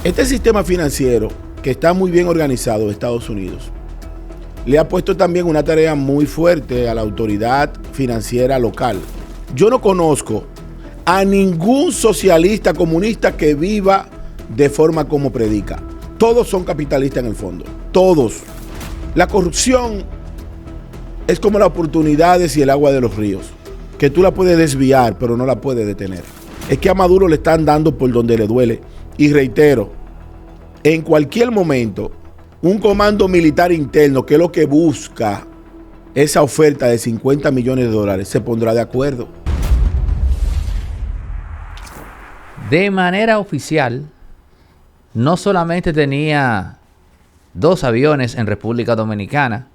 Este sistema financiero, que está muy bien organizado en Estados Unidos, le ha puesto también una tarea muy fuerte a la autoridad financiera local. Yo no conozco a ningún socialista comunista que viva de forma como predica. Todos son capitalistas en el fondo, todos. La corrupción es como las oportunidades y el agua de los ríos, que tú la puedes desviar, pero no la puedes detener. Es que a Maduro le están dando por donde le duele. Y reitero, en cualquier momento, un comando militar interno, que es lo que busca esa oferta de 50 millones de dólares, se pondrá de acuerdo. De manera oficial, no solamente tenía 2 aviones en República Dominicana,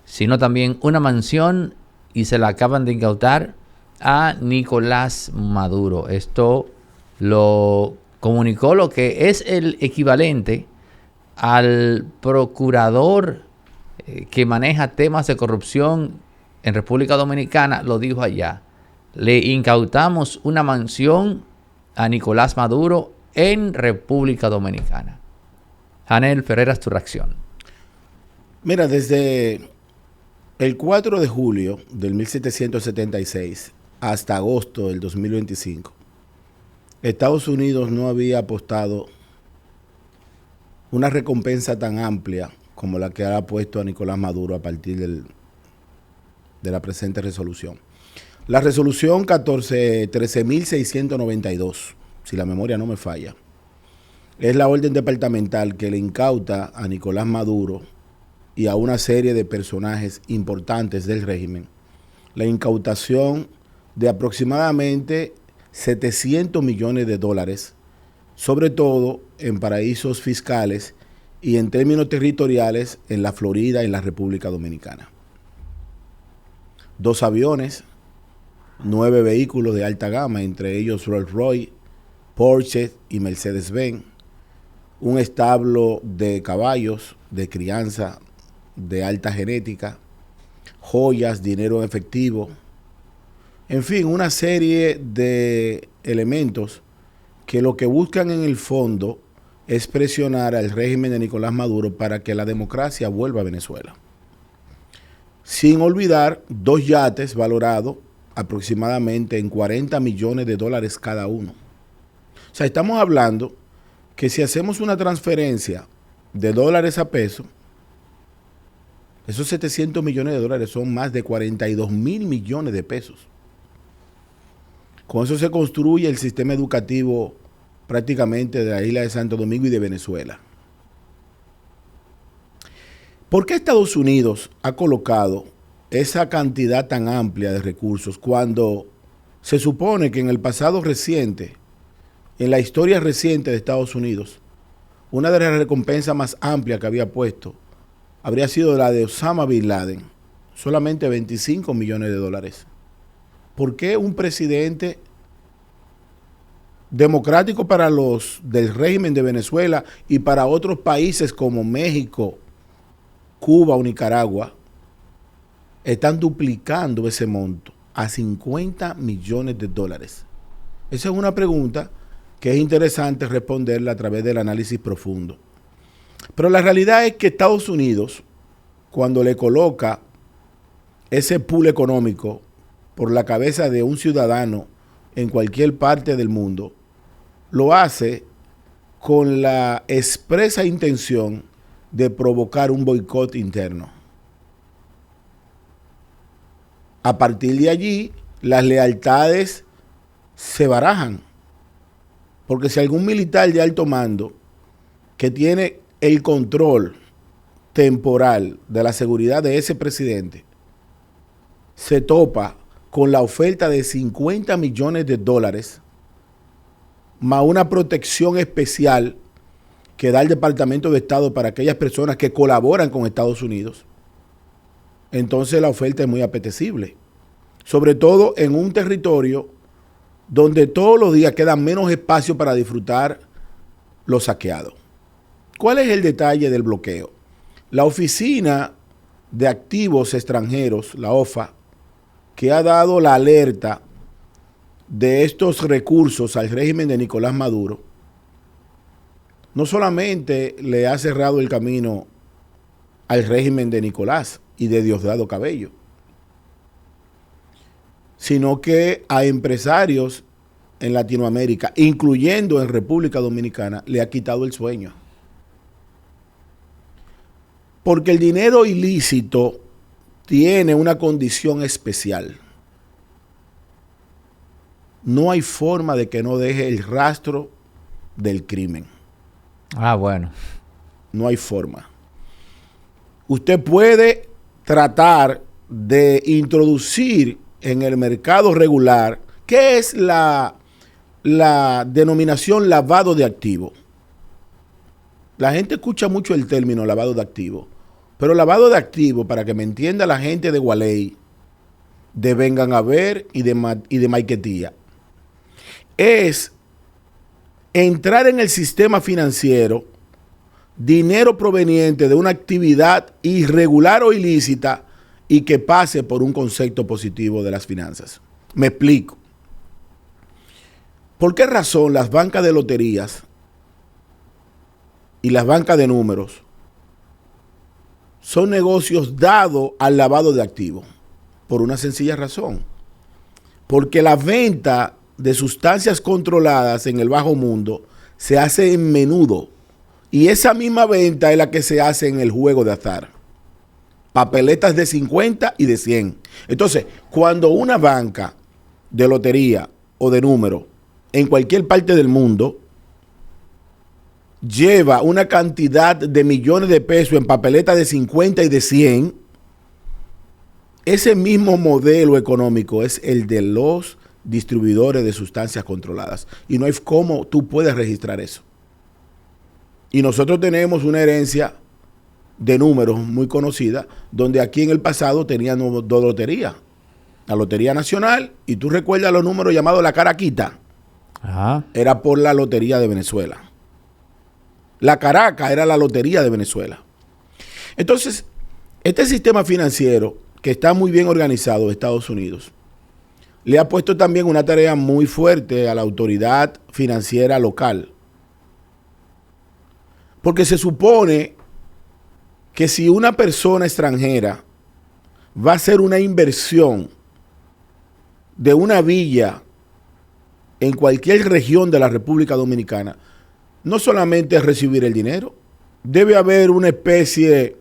sino también una mansión, y se la acaban de incautar a Nicolás Maduro. Esto lo comunicó lo que es el equivalente al procurador que maneja temas de corrupción en República Dominicana. Lo dijo allá: le incautamos una mansión a Nicolás Maduro en República Dominicana. Janel Ferreras, tu reacción. Mira, desde el 4 de julio del 1776 hasta agosto del 2025, Estados Unidos no había apostado una recompensa tan amplia como la que ha puesto a Nicolás Maduro a partir de la presente resolución. La resolución 13.692, si la memoria no me falla, es la orden departamental que le incauta a Nicolás Maduro y a una serie de personajes importantes del régimen la incautación de aproximadamente 700 millones de dólares, sobre todo en paraísos fiscales y en términos territoriales en la Florida y en la República Dominicana. 2 aviones, 9 vehículos de alta gama, entre ellos Rolls-Royce, Porsche y Mercedes-Benz, un establo de caballos de crianza de alta genética, joyas, dinero en efectivo, en fin, una serie de elementos que lo que buscan en el fondo es presionar al régimen de Nicolás Maduro para que la democracia vuelva a Venezuela. Sin olvidar 2 yates valorados aproximadamente en 40 millones de dólares cada uno. O sea, estamos hablando que si hacemos una transferencia de dólares a pesos, esos 700 millones de dólares son más de 42 mil millones de pesos. Con eso se construye el sistema educativo prácticamente de la isla de Santo Domingo y de Venezuela. ¿Por qué Estados Unidos ha colocado esa cantidad tan amplia de recursos cuando se supone que en el pasado reciente, en la historia reciente de Estados Unidos, una de las recompensas más amplias que había puesto habría sido la de Osama Bin Laden, solamente 25 millones de dólares? ¿Por qué un presidente democrático para los del régimen de Venezuela y para otros países como México, Cuba o Nicaragua están duplicando ese monto a 50 millones de dólares? Esa es una pregunta que es interesante responderla a través del análisis profundo. Pero la realidad es que Estados Unidos, cuando le coloca ese pool económico por la cabeza de un ciudadano en cualquier parte del mundo, lo hace con la expresa intención de provocar un boicot interno. A partir de allí, las lealtades se barajan. Porque si algún militar de alto mando que tiene el control temporal de la seguridad de ese presidente se topa con la oferta de 50 millones de dólares más una protección especial que da el Departamento de Estado para aquellas personas que colaboran con Estados Unidos, entonces la oferta es muy apetecible, sobre todo en un territorio donde todos los días queda menos espacio para disfrutar los saqueados. ¿Cuál es el detalle del bloqueo? La Oficina de Activos Extranjeros, la OFA, que ha dado la alerta de estos recursos al régimen de Nicolás Maduro, no solamente le ha cerrado el camino al régimen de Nicolás y de Diosdado Cabello, sino que a empresarios en Latinoamérica, incluyendo en República Dominicana, le ha quitado el sueño. Porque el dinero ilícito tiene una condición especial. No hay forma de que no deje el rastro del crimen. Ah, bueno. No hay forma. Usted puede tratar de introducir en el mercado regular, ¿qué es la denominación lavado de activos? La gente escucha mucho el término lavado de activos, pero lavado de activos, para que me entienda la gente de Gualey, de Vengan a Ver y de Maiquetía, es entrar en el sistema financiero dinero proveniente de una actividad irregular o ilícita y que pase por un concepto positivo de las finanzas. Me explico. ¿Por qué razón las bancas de loterías y las bancas de números son negocios dados al lavado de activos? Por una sencilla razón. Porque la venta de sustancias controladas en el bajo mundo se hace en menudo. Y esa misma venta es la que se hace en el juego de azar. Papeletas de 50 y de 100. Entonces, cuando una banca de lotería o de número en cualquier parte del mundo lleva una cantidad de millones de pesos en papeletas de 50 y de 100, ese mismo modelo económico es el de los distribuidores de sustancias controladas. Y no hay cómo tú puedes registrar eso. Y nosotros tenemos una herencia de números muy conocida, donde aquí en el pasado teníamos dos loterías. La Lotería Nacional, y tú recuerdas los números llamados la Caraquita. Ajá. Era por la Lotería de Venezuela. La Caraca era la Lotería de Venezuela. Entonces, este sistema financiero, que está muy bien organizado en Estados Unidos, le ha puesto también una tarea muy fuerte a la autoridad financiera local. Porque se supone que si una persona extranjera va a hacer una inversión de una villa en cualquier región de la República Dominicana, no solamente es recibir el dinero, debe haber una especie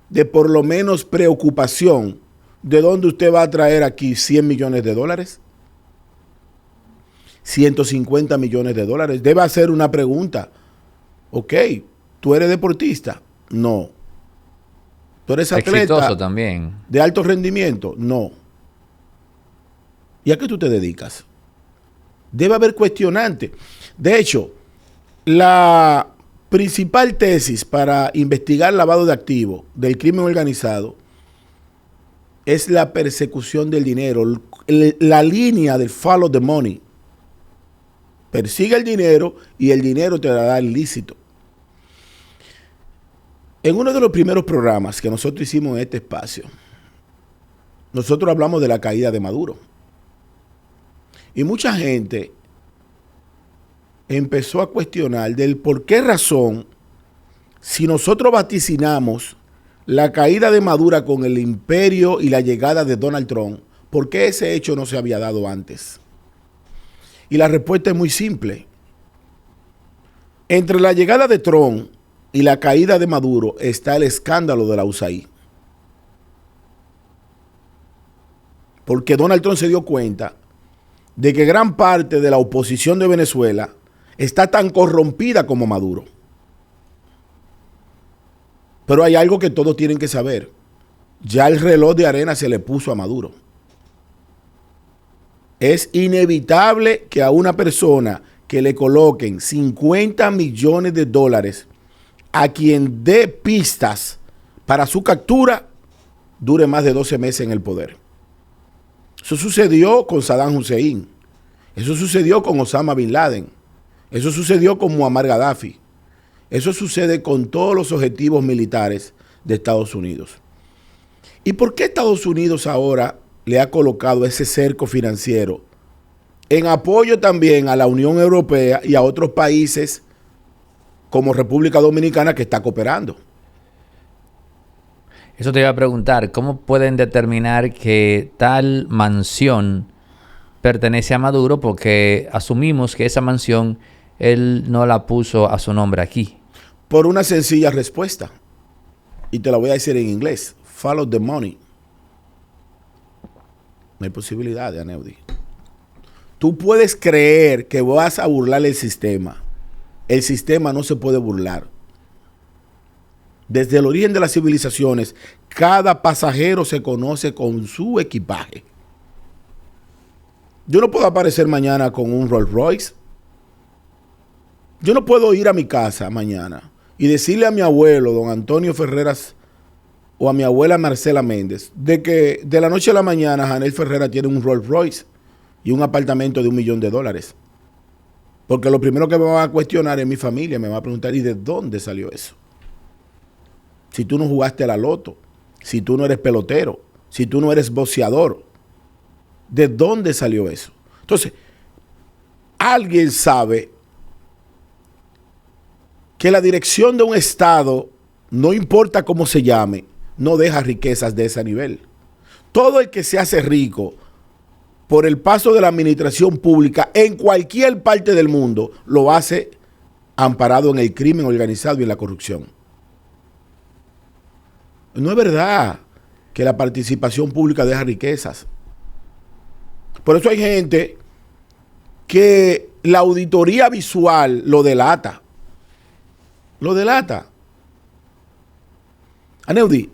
de por lo menos preocupación de dónde usted va a traer aquí 100 millones de dólares, 150 millones de dólares. Debe hacer una pregunta. Ok, ¿tú eres deportista? No. ¿Tú eres atleta Exitoso también. de alto rendimiento? No. ¿Y a qué tú te dedicas? Debe haber cuestionante. De hecho, la principal tesis para investigar lavado de activos del crimen organizado es la persecución del dinero, la línea del follow the money. Persigue el dinero y el dinero te dará el ilícito. En uno de los primeros programas que nosotros hicimos en este espacio, nosotros hablamos de la caída de Maduro. Y mucha gente empezó a cuestionar del por qué razón, si nosotros vaticinamos la caída de Maduro con el imperio y la llegada de Donald Trump, ¿por qué ese hecho no se había dado antes? Y la respuesta es muy simple. Entre la llegada de Trump y la caída de Maduro está el escándalo de la USAID. Porque Donald Trump se dio cuenta de que gran parte de la oposición de Venezuela está tan corrompida como Maduro. Pero hay algo que todos tienen que saber. Ya el reloj de arena se le puso a Maduro. Es inevitable que a una persona que le coloquen 50 millones de dólares a quien dé pistas para su captura, dure más de 12 meses en el poder. Eso sucedió con Saddam Hussein. Eso sucedió con Osama Bin Laden. Eso sucedió con Muammar Gaddafi. Eso sucede con todos los objetivos militares de Estados Unidos. ¿Y por qué Estados Unidos ahora le ha colocado ese cerco financiero en apoyo también a la Unión Europea y a otros países como República Dominicana, que está cooperando. Eso te iba a preguntar, ¿cómo pueden determinar que tal mansión pertenece a Maduro? Porque asumimos que esa mansión él no la puso a su nombre aquí. Por una sencilla respuesta, y te la voy a decir en inglés: follow the money. No hay posibilidad de Aneudi. Tú puedes creer que vas a burlar el sistema. El sistema no se puede burlar. Desde el origen de las civilizaciones, cada pasajero se conoce con su equipaje. Yo no puedo aparecer mañana con un Rolls Royce. Yo no puedo ir a mi casa mañana y decirle a mi abuelo, don Antonio Ferreras, o a mi abuela Marcela Méndez, de que de la noche a la mañana Janel Ferreira tiene un Rolls Royce y un apartamento de $1 millón. Porque lo primero que me va a cuestionar es mi familia, me va a preguntar: ¿y de dónde salió eso? Si tú no jugaste a la loto, si tú no eres pelotero, si tú no eres boxeador, ¿de dónde salió eso? Entonces, alguien sabe que la dirección de un estado, no importa cómo se llame, no deja riquezas de ese nivel. Todo el que se hace rico por el paso de la administración pública en cualquier parte del mundo lo hace amparado en el crimen organizado y en la corrupción. No es verdad que la participación pública deja riquezas. Por eso hay gente que la auditoría visual lo delata. Lo delata. Aneudi,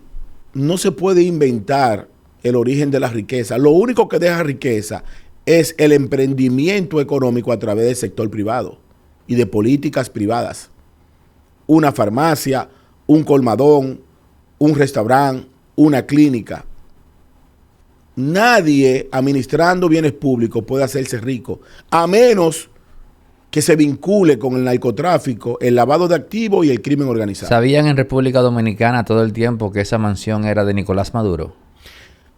no se puede inventar el origen de la riqueza. Lo único que deja riqueza es el emprendimiento económico a través del sector privado y de políticas privadas. Una farmacia, un colmadón, un restaurante, una clínica. Nadie administrando bienes públicos puede hacerse rico, a menos que se vincule con el narcotráfico, el lavado de activos y el crimen organizado. ¿Sabían en República Dominicana todo el tiempo que esa mansión era de Nicolás Maduro?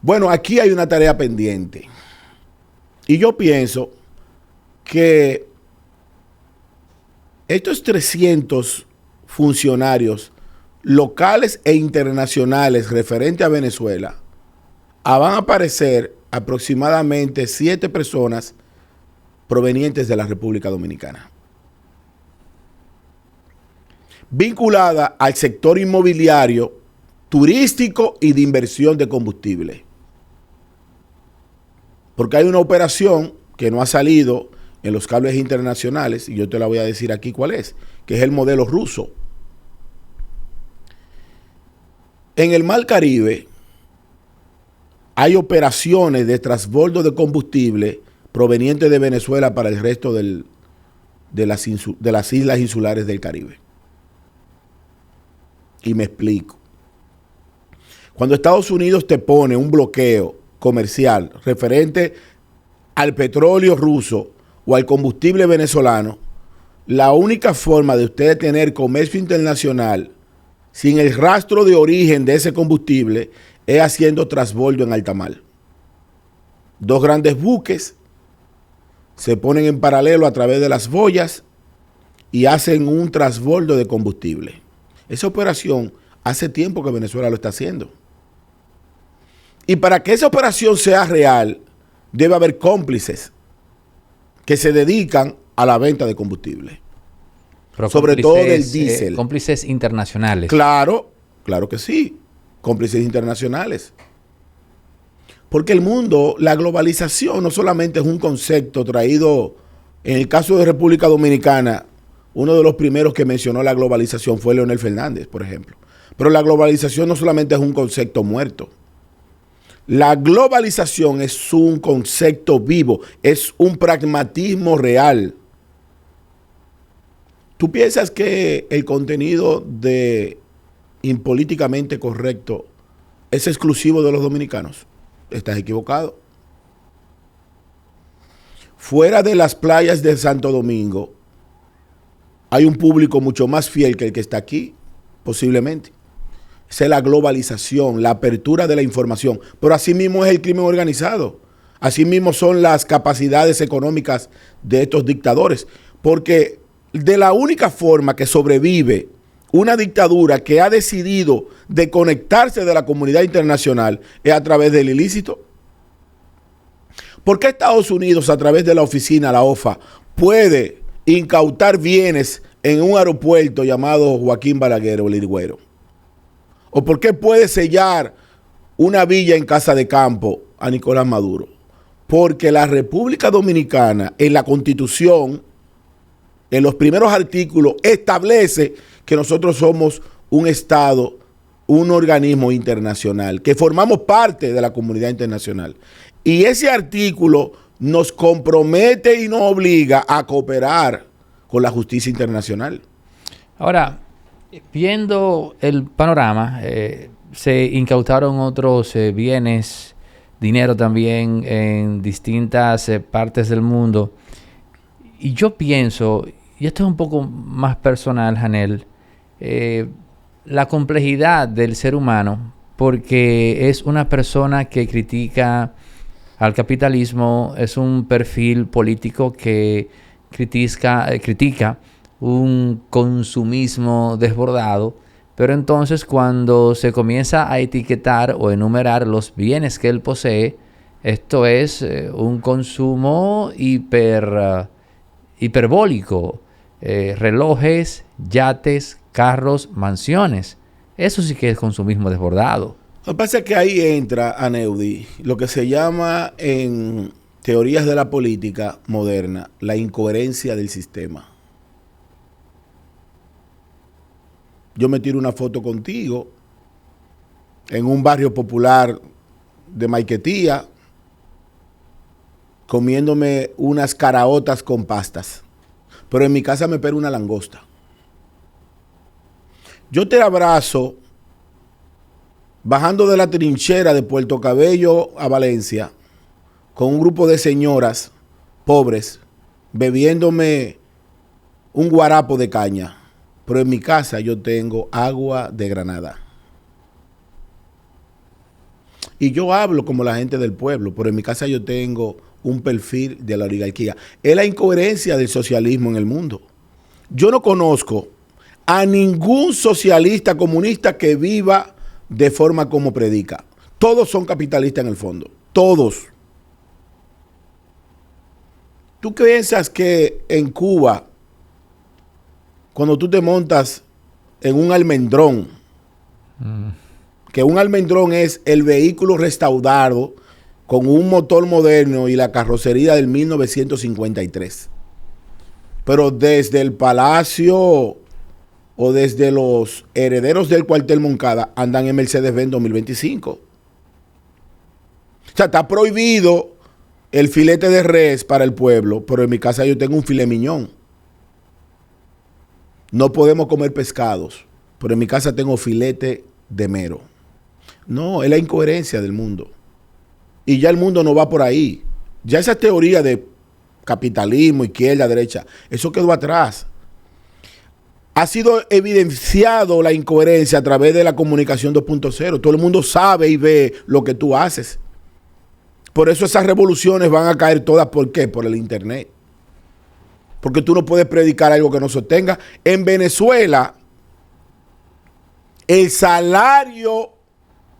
Bueno, aquí hay una tarea pendiente. Y yo pienso que estos 300 funcionarios locales e internacionales referentes a Venezuela, van a aparecer aproximadamente 7 personas provenientes de la República Dominicana, vinculada al sector inmobiliario, turístico y de inversión de combustible. Porque hay una operación que no ha salido en los cables internacionales, y yo te la voy a decir aquí cuál es, que es el modelo ruso. En el Mar Caribe hay operaciones de transbordo de combustible provenientes de Venezuela para el resto de las islas insulares del Caribe. Y me explico. Cuando Estados Unidos te pone un bloqueo comercial referente al petróleo ruso o al combustible venezolano, la única forma de usted tener comercio internacional sin el rastro de origen de ese combustible es haciendo transbordo en alta mar. 2 grandes buques se ponen en paralelo a través de las boyas y hacen un transbordo de combustible. Esa operación hace tiempo que Venezuela lo está haciendo. Y para que esa operación sea real, debe haber cómplices que se dedican a la venta de combustible. Pero sobre todo del diésel. Cómplices internacionales. Claro, claro que sí. Cómplices internacionales. Porque el mundo, la globalización no solamente es un concepto traído, en el caso de República Dominicana, uno de los primeros que mencionó la globalización fue Leonel Fernández, por ejemplo. Pero la globalización no solamente es un concepto muerto. La globalización es un concepto vivo, es un pragmatismo real. ¿Tú piensas que el contenido de Impolíticamente Correcto es exclusivo de los dominicanos? Estás equivocado. Fuera de las playas de Santo Domingo, hay un público mucho más fiel que el que está aquí, posiblemente. Esa es la globalización, la apertura de la información. Pero así mismo es el crimen organizado. Así mismo son las capacidades económicas de estos dictadores. Porque de la única forma que sobrevive una dictadura que ha decidido desconectarse de la comunidad internacional es a través del ilícito. ¿Por qué Estados Unidos, a través de la oficina, la OFA, puede incautar bienes en un aeropuerto llamado Joaquín Balaguer o El Higüero? ¿O por qué puede sellar una villa en Casa de Campo a Nicolás Maduro? Porque la República Dominicana, en la Constitución, en los primeros artículos, establece que nosotros somos un Estado, un organismo internacional, que formamos parte de la comunidad internacional. Y ese artículo nos compromete y nos obliga a cooperar con la justicia internacional. Ahora, viendo el panorama, se incautaron otros bienes, dinero también en distintas partes del mundo. Y yo pienso, y esto es un poco más personal, Janel, la complejidad del ser humano, porque es una persona que critica al capitalismo, es un perfil político que critica un consumismo desbordado, pero entonces cuando se comienza a etiquetar o enumerar los bienes que él posee, esto es un consumo hiperbólico, relojes, yates, carros, mansiones. Eso sí que es consumismo desbordado. Lo que pasa es que ahí entra, Aneudi, lo que se llama en teorías de la política moderna la incoherencia del sistema. Yo me tiro una foto contigo en un barrio popular de Maiquetía comiéndome unas caraotas con pastas, pero en mi casa me espera una langosta. Yo te abrazo bajando de la trinchera de Puerto Cabello a Valencia con un grupo de señoras pobres bebiéndome un guarapo de caña, pero en mi casa yo tengo agua de Granada. Y yo hablo como la gente del pueblo, pero en mi casa yo tengo un perfil de la oligarquía. Es la incoherencia del socialismo en el mundo. Yo no conozco a ningún socialista comunista que viva de forma como predica. Todos son capitalistas en el fondo. Todos. ¿Tú piensas que en Cuba, cuando tú te montas en un almendrón, que un almendrón es el vehículo restaurado con un motor moderno y la carrocería del 1953, pero desde el Palacio o desde los herederos del cuartel Moncada andan en Mercedes-Benz 2025? O sea, está prohibido el filete de res para el pueblo, pero en mi casa yo tengo un filet miñón. No podemos comer pescados, pero en mi casa tengo filete de mero. No, es la incoherencia del mundo. Y ya el mundo no va por ahí. Ya esa teoría de capitalismo, izquierda, derecha, eso quedó atrás. Ha sido evidenciado la incoherencia a través de la comunicación 2.0. Todo el mundo sabe y ve lo que tú haces. Por eso esas revoluciones van a caer todas. ¿Por qué? Por el internet. Porque tú no puedes predicar algo que no sostenga. En Venezuela, el salario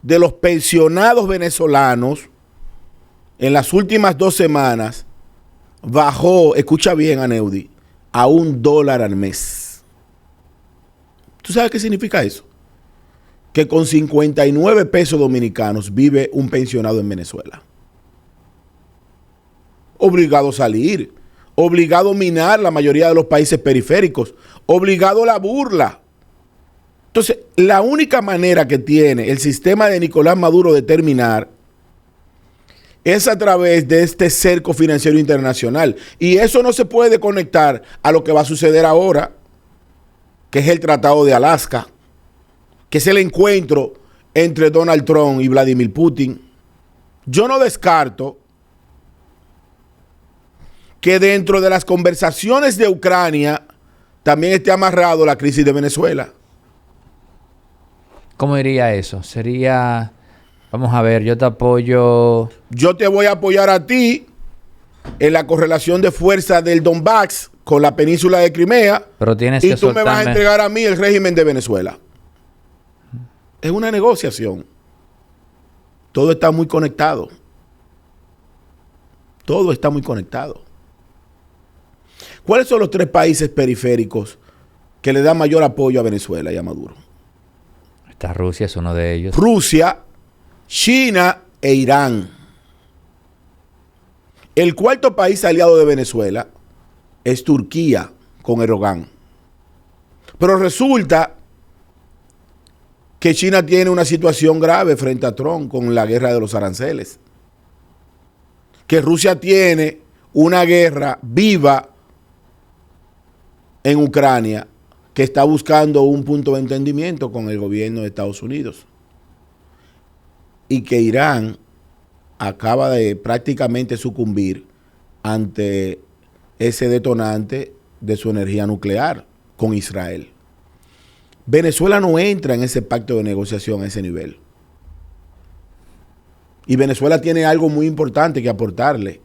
de los pensionados venezolanos en las últimas 2 semanas bajó, escucha bien, Aneudi, a $1 al mes. ¿Tú sabes qué significa eso? Que con 59 pesos dominicanos vive un pensionado en Venezuela. Obligado a salir, obligado a minar la mayoría de los países periféricos, obligado a la burla. Entonces, la única manera que tiene el sistema de Nicolás Maduro de terminar es a través de este cerco financiero internacional. Y eso no se puede conectar a lo que va a suceder ahora, que es el Tratado de Alaska, que es el encuentro entre Donald Trump y Vladimir Putin. Yo no descarto que dentro de las conversaciones de Ucrania también esté amarrado la crisis de Venezuela. ¿Cómo diría eso? Sería, vamos a ver, yo te apoyo. Yo te voy a apoyar a ti en la correlación de fuerza del Donbass con la península de Crimea, pero tienes y que tú me vas a entregar a mí el régimen de Venezuela. Es una negociación. Todo está muy conectado. Todo está muy conectado. ¿Cuáles son los 3 países periféricos que le dan mayor apoyo a Venezuela y a Maduro? Rusia es uno de ellos. Rusia, China e Irán. El 4º país aliado de Venezuela es Turquía con Erdogan. Pero resulta que China tiene una situación grave frente a Trump con la guerra de los aranceles. Que Rusia tiene una guerra viva en Ucrania, que está buscando un punto de entendimiento con el gobierno de Estados Unidos. Y que Irán acaba de prácticamente sucumbir ante ese detonante de su energía nuclear con Israel. Venezuela no entra en ese pacto de negociación a ese nivel. Y Venezuela tiene algo muy importante que aportarle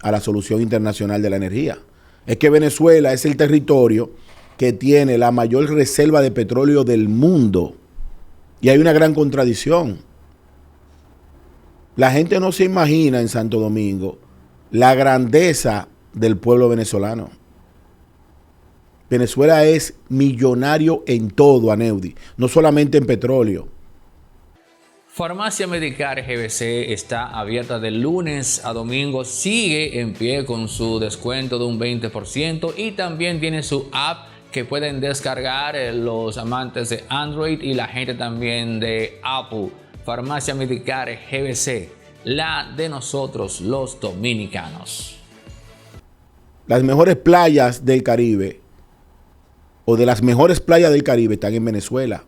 a la solución internacional de la energía. Es que Venezuela es el territorio que tiene la mayor reserva de petróleo del mundo. Y hay una gran contradicción. La gente no se imagina en Santo Domingo la grandeza del pueblo venezolano. Venezuela es millonario en todo, Aneudi, no solamente en petróleo. Farmacia Medicar GBC está abierta de lunes a domingo, sigue en pie con su descuento de un 20% y también tiene su app que pueden descargar los amantes de Android y la gente también de Apple. Farmacia Medicar GBC, la de nosotros los dominicanos. Las mejores playas del Caribe, o de las mejores playas del Caribe, están en Venezuela.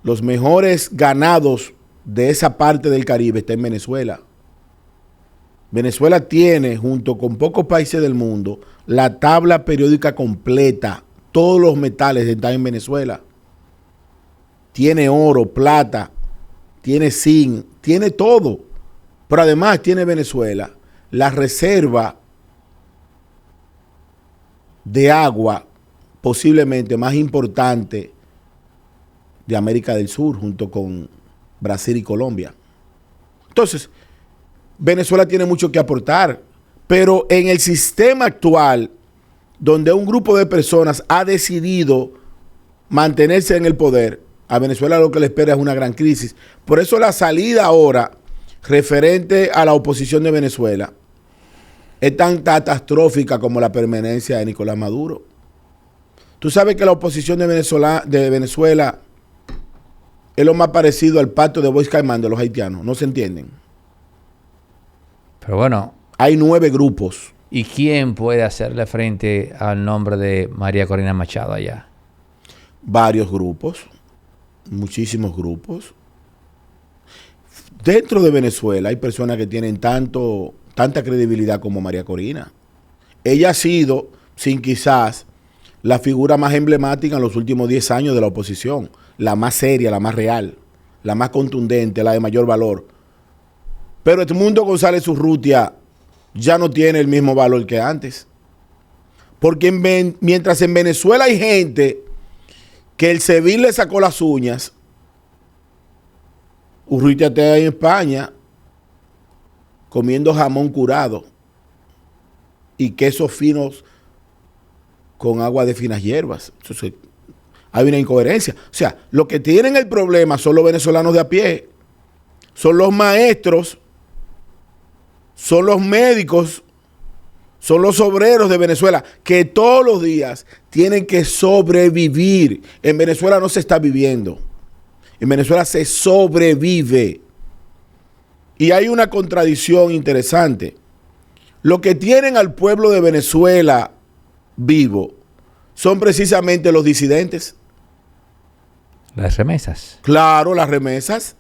Los mejores ganados de esa parte del Caribe están en Venezuela. Venezuela tiene, junto con pocos países del mundo, la tabla periódica completa. Todos los metales están en Venezuela. Tiene oro, plata, tiene zinc, tiene todo. Pero además tiene Venezuela la reserva de agua posiblemente más importante de América del Sur, junto con Brasil y Colombia. Entonces, Venezuela tiene mucho que aportar, pero en el sistema actual, donde un grupo de personas ha decidido mantenerse en el poder, a Venezuela lo que le espera es una gran crisis. Por eso la salida ahora, referente a la oposición de Venezuela, es tan catastrófica como la permanencia de Nicolás Maduro. Tú sabes que la oposición de Venezuela es lo más parecido al pacto de Boy Caimán de los haitianos. No se entienden. Pero bueno. Hay 9 grupos. ¿Y quién puede hacerle frente al nombre de María Corina Machado allá? Varios grupos. Muchísimos grupos. Dentro de Venezuela hay personas que tienen tanta credibilidad como María Corina. Ella ha sido, sin quizás, la figura más emblemática en los últimos 10 años de la oposición. La más seria, la más real, la más contundente, la de mayor valor. Pero Edmundo González Urrutia ya no tiene el mismo valor que antes. Porque mientras en Venezuela hay gente que el Sevilla le sacó las uñas, Urrutia está en España comiendo jamón curado y quesos finos con agua de finas hierbas. Entonces, hay una incoherencia. O sea, los que tienen el problema son los venezolanos de a pie, son los maestros, son los médicos, son los obreros de Venezuela, que todos los días tienen que sobrevivir. En Venezuela no se está viviendo. En Venezuela se sobrevive. Y hay una contradicción interesante. Lo que tienen al pueblo de Venezuela vivo son precisamente los disidentes. Las remesas. Claro, las remesas.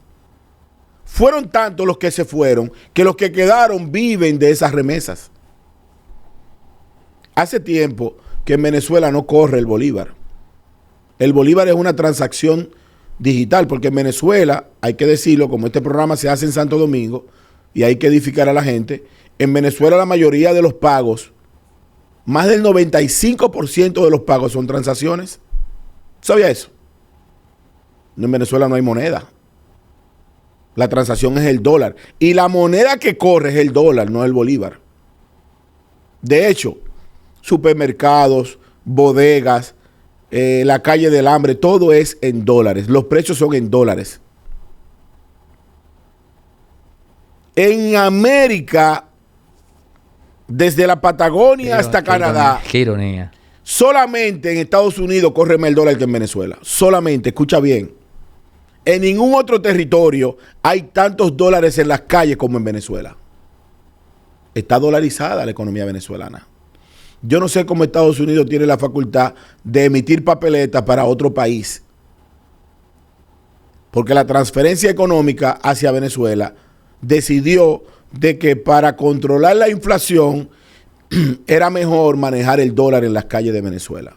Fueron tantos los que se fueron que los que quedaron viven de esas remesas. Hace tiempo que en Venezuela no corre el bolívar. El bolívar es una transacción digital, porque en Venezuela, hay que decirlo, como este programa se hace en Santo Domingo y hay que edificar a la gente, En Venezuela la mayoría de los pagos, más del 95% de los pagos son transacciones. ¿Sabía eso? En Venezuela no hay moneda. La transacción es el dólar. Y la moneda que corre es el dólar, no el bolívar. De hecho, supermercados, bodegas, la calle del hambre, todo es en dólares. Los precios son en dólares. En América, desde la Patagonia hasta Canadá, qué ironía. Solamente en Estados Unidos corre más el dólar que en Venezuela. Solamente, escucha bien. En ningún otro territorio hay tantos dólares en las calles como en Venezuela. Está dolarizada la economía venezolana. Yo no sé cómo Estados Unidos tiene la facultad de emitir papeletas para otro país. Porque la transferencia económica hacia Venezuela decidió de que para controlar la inflación era mejor manejar el dólar en las calles de Venezuela.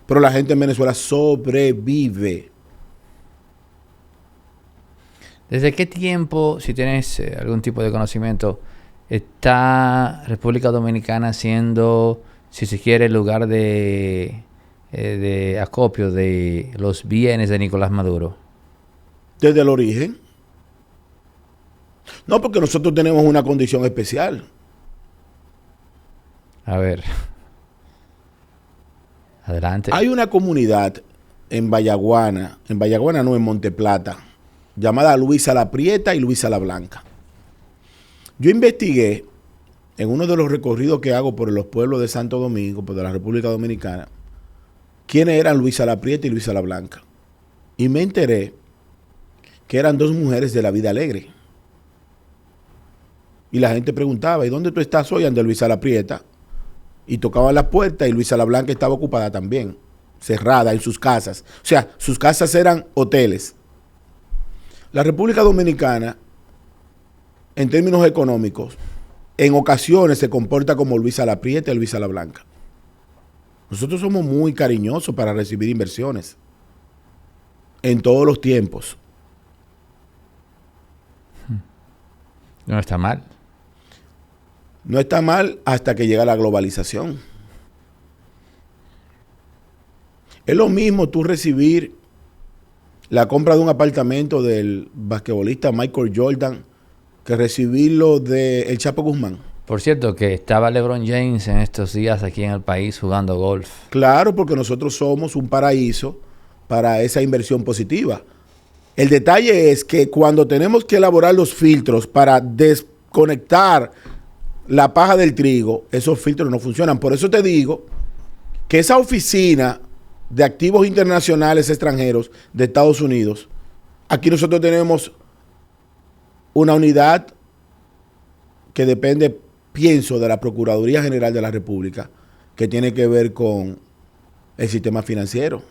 Pero la gente en Venezuela sobrevive. ¿Desde qué tiempo, si tienes algún tipo de conocimiento, está República Dominicana siendo, si se quiere, el lugar de acopio de los bienes de Nicolás Maduro? Desde el origen. No, porque nosotros tenemos una condición especial. A ver. Adelante. Hay una comunidad en Vallaguana no, en Monteplata, llamada Luisa la Prieta y Luisa la Blanca. Yo investigué en uno de los recorridos que hago por los pueblos de Santo Domingo, por la República Dominicana, quiénes eran Luisa la Prieta y Luisa la Blanca. Y me enteré que eran dos mujeres de la vida alegre. Y la gente preguntaba, ¿y dónde tú estás hoy? Ande Luisa la Prieta. Y tocaban las puertas y Luisa la Blanca estaba ocupada también, cerrada en sus casas. O sea, sus casas eran hoteles. La República Dominicana, en términos económicos, en ocasiones se comporta como Luisa la Prieta y Luisa la Blanca. Nosotros somos muy cariñosos para recibir inversiones en todos los tiempos. No está mal. No está mal hasta que llega la globalización. Es lo mismo tú recibir la compra de un apartamento del basquetbolista Michael Jordan que recibirlo del Chapo Guzmán. Por cierto, que estaba LeBron James en estos días aquí en el país jugando golf. Claro, porque nosotros somos un paraíso para esa inversión positiva. El detalle es que cuando tenemos que elaborar los filtros para desconectar la paja del trigo, esos filtros no funcionan. Por eso te digo que esa oficina de activos internacionales extranjeros de Estados Unidos, aquí nosotros tenemos una unidad que depende, pienso, de la Procuraduría General de la República, que tiene que ver con el sistema financiero.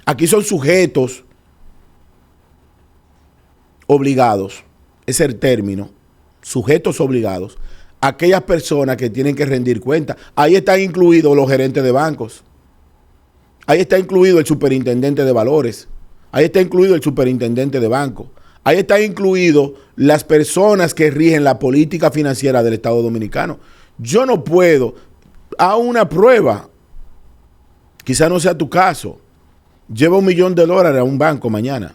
Aquí son sujetos obligados, ese es el término, sujetos obligados, aquellas personas que tienen que rendir cuentas. Ahí están incluidos los gerentes de bancos. Ahí está incluido el superintendente de valores. Ahí está incluido el superintendente de banco. Ahí están incluidos las personas que rigen la política financiera del Estado Dominicano. Yo no puedo, hago una prueba, quizá no sea tu caso, lleva $1 millón a un banco mañana.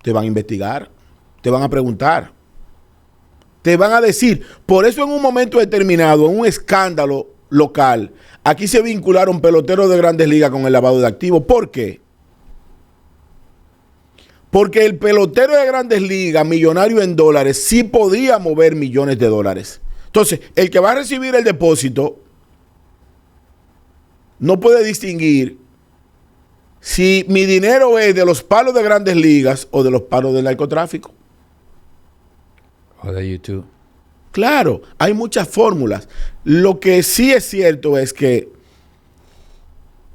Te van a investigar, te van a preguntar, te van a decir. Por eso en un momento determinado, en un escándalo local, aquí se vincularon peloteros de Grandes Ligas con el lavado de activos. ¿Por qué? Porque el pelotero de Grandes Ligas, millonario en dólares, sí podía mover millones de dólares. Entonces, el que va a recibir el depósito no puede distinguir si mi dinero es de los palos de Grandes Ligas o de los palos del narcotráfico. O de YouTube. Claro, hay muchas fórmulas. Lo que sí es cierto es que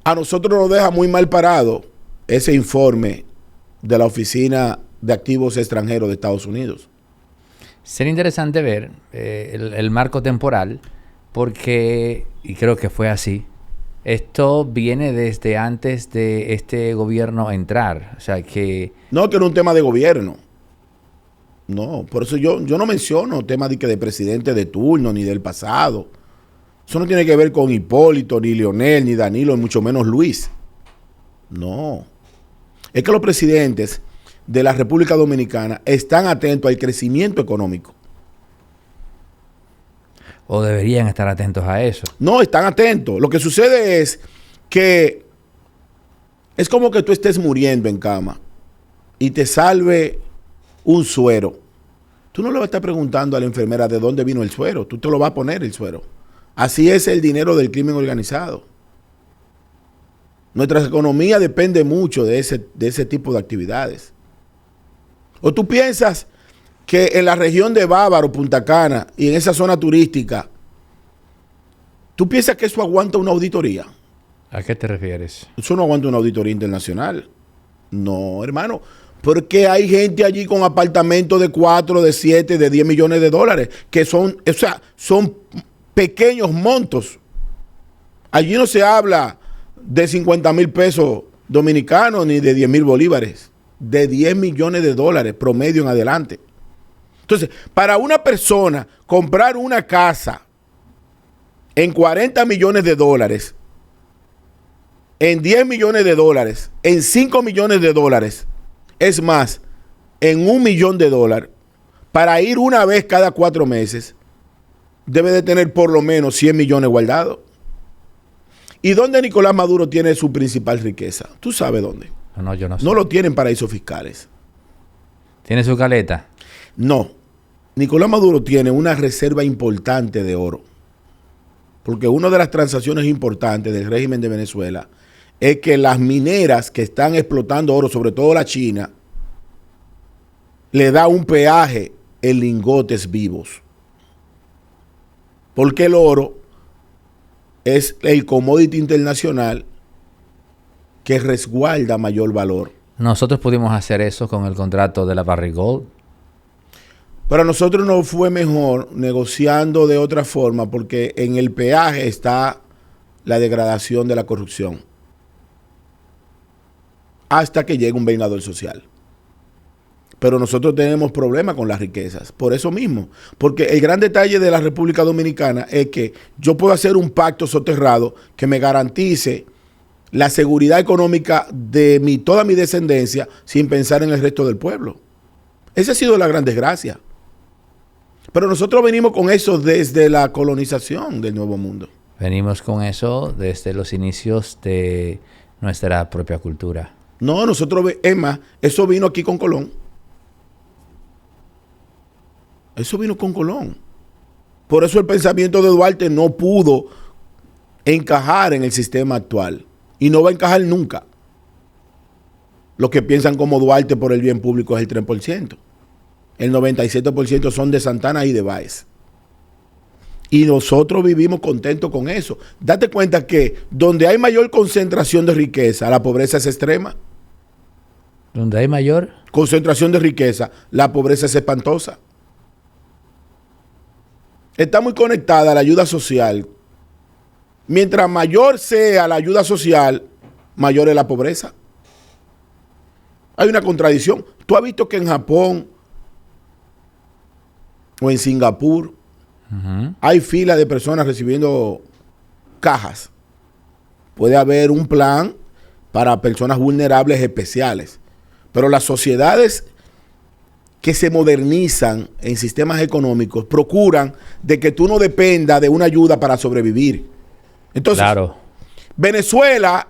a nosotros nos deja muy mal parado ese informe de la Oficina de Activos Extranjeros de Estados Unidos. Sería interesante ver el marco temporal, porque, y creo que fue así, esto viene desde antes de este gobierno entrar. O sea que... No, que no es un tema de gobierno. No, por eso yo no menciono temas de presidente de turno ni del pasado. Eso no tiene que ver con Hipólito, ni Leonel, ni Danilo, ni mucho menos Luis. No. Es que los presidentes de la República Dominicana están atentos al crecimiento económico. O deberían estar atentos a eso. No, están atentos. Lo que sucede es que es como que tú estés muriendo en cama y te salve un suero. Tú no le vas a estar preguntando a la enfermera de dónde vino el suero. Tú te lo vas a poner el suero. Así es el dinero del crimen organizado. Nuestra economía depende mucho de ese tipo de actividades. ¿O tú piensas que en la región de Bávaro, Punta Cana y en esa zona turística, tú piensas que eso aguanta una auditoría? ¿A qué te refieres? Eso no aguanta una auditoría internacional. No, hermano. Porque hay gente allí con apartamentos de 4, de 7, de 10 millones de dólares, que son pequeños montos. Allí no se habla de 50,000 pesos dominicanos ni de 10,000 bolívares. De 10 millones de dólares promedio en adelante. Entonces, para una persona comprar una casa en 40 millones de dólares, en 10 millones de dólares, en 5 millones de dólares, es más, en 1 millón de dólares, para ir una vez cada 4 meses, debe de tener por lo menos 100 millones guardados. ¿Y dónde Nicolás Maduro tiene su principal riqueza? ¿Tú sabes dónde? No, yo no sé. No lo tiene en paraísos fiscales. ¿Tiene su caleta? No. Nicolás Maduro tiene una reserva importante de oro. Porque una de las transacciones importantes del régimen de Venezuela es que las mineras que están explotando oro, sobre todo la China, le da un peaje en lingotes vivos. Porque el oro es el commodity internacional que resguarda mayor valor. Nosotros pudimos hacer eso con el contrato de la Barrick Gold. Para nosotros no fue mejor negociando de otra forma, porque en el peaje está la degradación de la corrupción. Hasta que llegue un vengador social. Pero nosotros tenemos problemas con las riquezas. Por eso mismo. Porque el gran detalle de la República Dominicana es que yo puedo hacer un pacto soterrado que me garantice la seguridad económica de toda mi descendencia sin pensar en el resto del pueblo. Esa ha sido la gran desgracia. Pero nosotros venimos con eso desde la colonización del Nuevo Mundo. Venimos con eso desde los inicios de nuestra propia cultura. No, nosotros, es más, eso vino aquí con Colón. Eso vino con Colón. Por eso el pensamiento de Duarte no pudo encajar en el sistema actual. Y no va a encajar nunca. Los que piensan como Duarte por el bien público es el 3%. El 97% son de Santana y de Báez. Y nosotros vivimos contentos con eso. Date cuenta que donde hay mayor concentración de riqueza, la pobreza es extrema. Donde hay mayor concentración de riqueza, la pobreza es espantosa. Está muy conectada a la ayuda social. Mientras mayor sea la ayuda social, mayor es la pobreza. Hay una contradicción. ¿Tú has visto que en Japón o en Singapur hay fila de personas recibiendo cajas? Puede haber un plan para personas vulnerables especiales. Pero las sociedades que se modernizan en sistemas económicos procuran de que tú no dependas de una ayuda para sobrevivir. Entonces, claro. Venezuela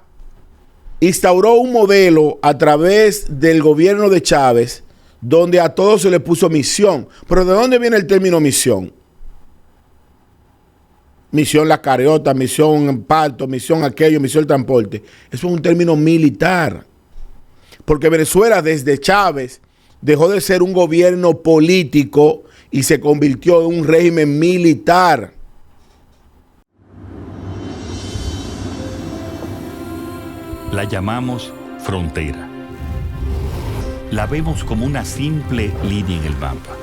instauró un modelo a través del gobierno de Chávez donde a todos se le puso misión. Pero ¿de dónde viene el término misión? Misión La Cariota, misión Parto, misión aquello, misión transporte. Eso es un término militar. Porque Venezuela desde Chávez dejó de ser un gobierno político y se convirtió en un régimen militar. La llamamos frontera. La vemos como una simple línea en el mapa.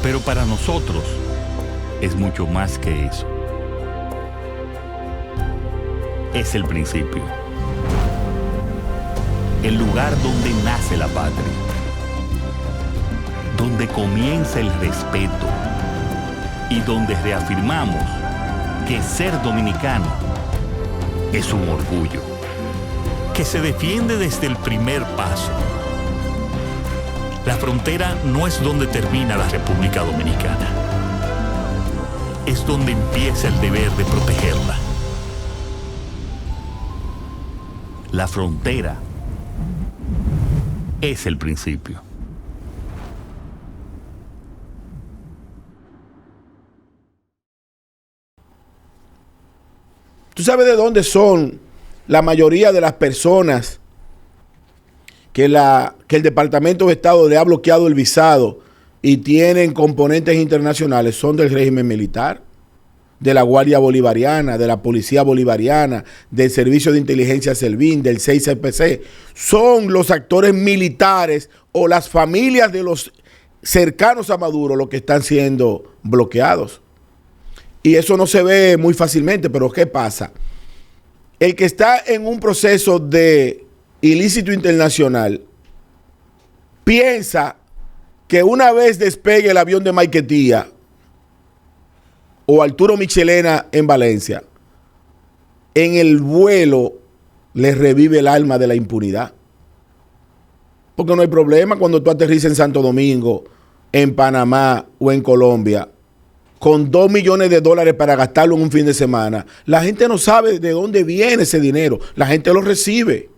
Pero para nosotros es mucho más que eso. Es el principio. El lugar donde nace la patria. Donde donde comienza el respeto y donde reafirmamos que ser dominicano es un orgullo, que se defiende desde el primer paso. La frontera no es donde termina la República Dominicana, es donde empieza el deber de protegerla. La frontera es el principio. ¿Tú sabes de dónde son la mayoría de las personas que el Departamento de Estado le ha bloqueado el visado y tienen componentes internacionales? Son del régimen militar, de la Guardia Bolivariana, de la Policía Bolivariana, del Servicio de Inteligencia Servín, del 6CPC. Son los actores militares o las familias de los cercanos a Maduro los que están siendo bloqueados. Y eso no se ve muy fácilmente, pero ¿qué pasa? El que está en un proceso de ilícito internacional piensa que una vez despegue el avión de Maiquetía o Arturo Michelena en Valencia, en el vuelo le revive el alma de la impunidad. Porque no hay problema cuando tú aterrizas en Santo Domingo, en Panamá o en Colombia, con $2 millones para gastarlo en un fin de semana. La gente no sabe de dónde viene ese dinero. La gente lo recibe.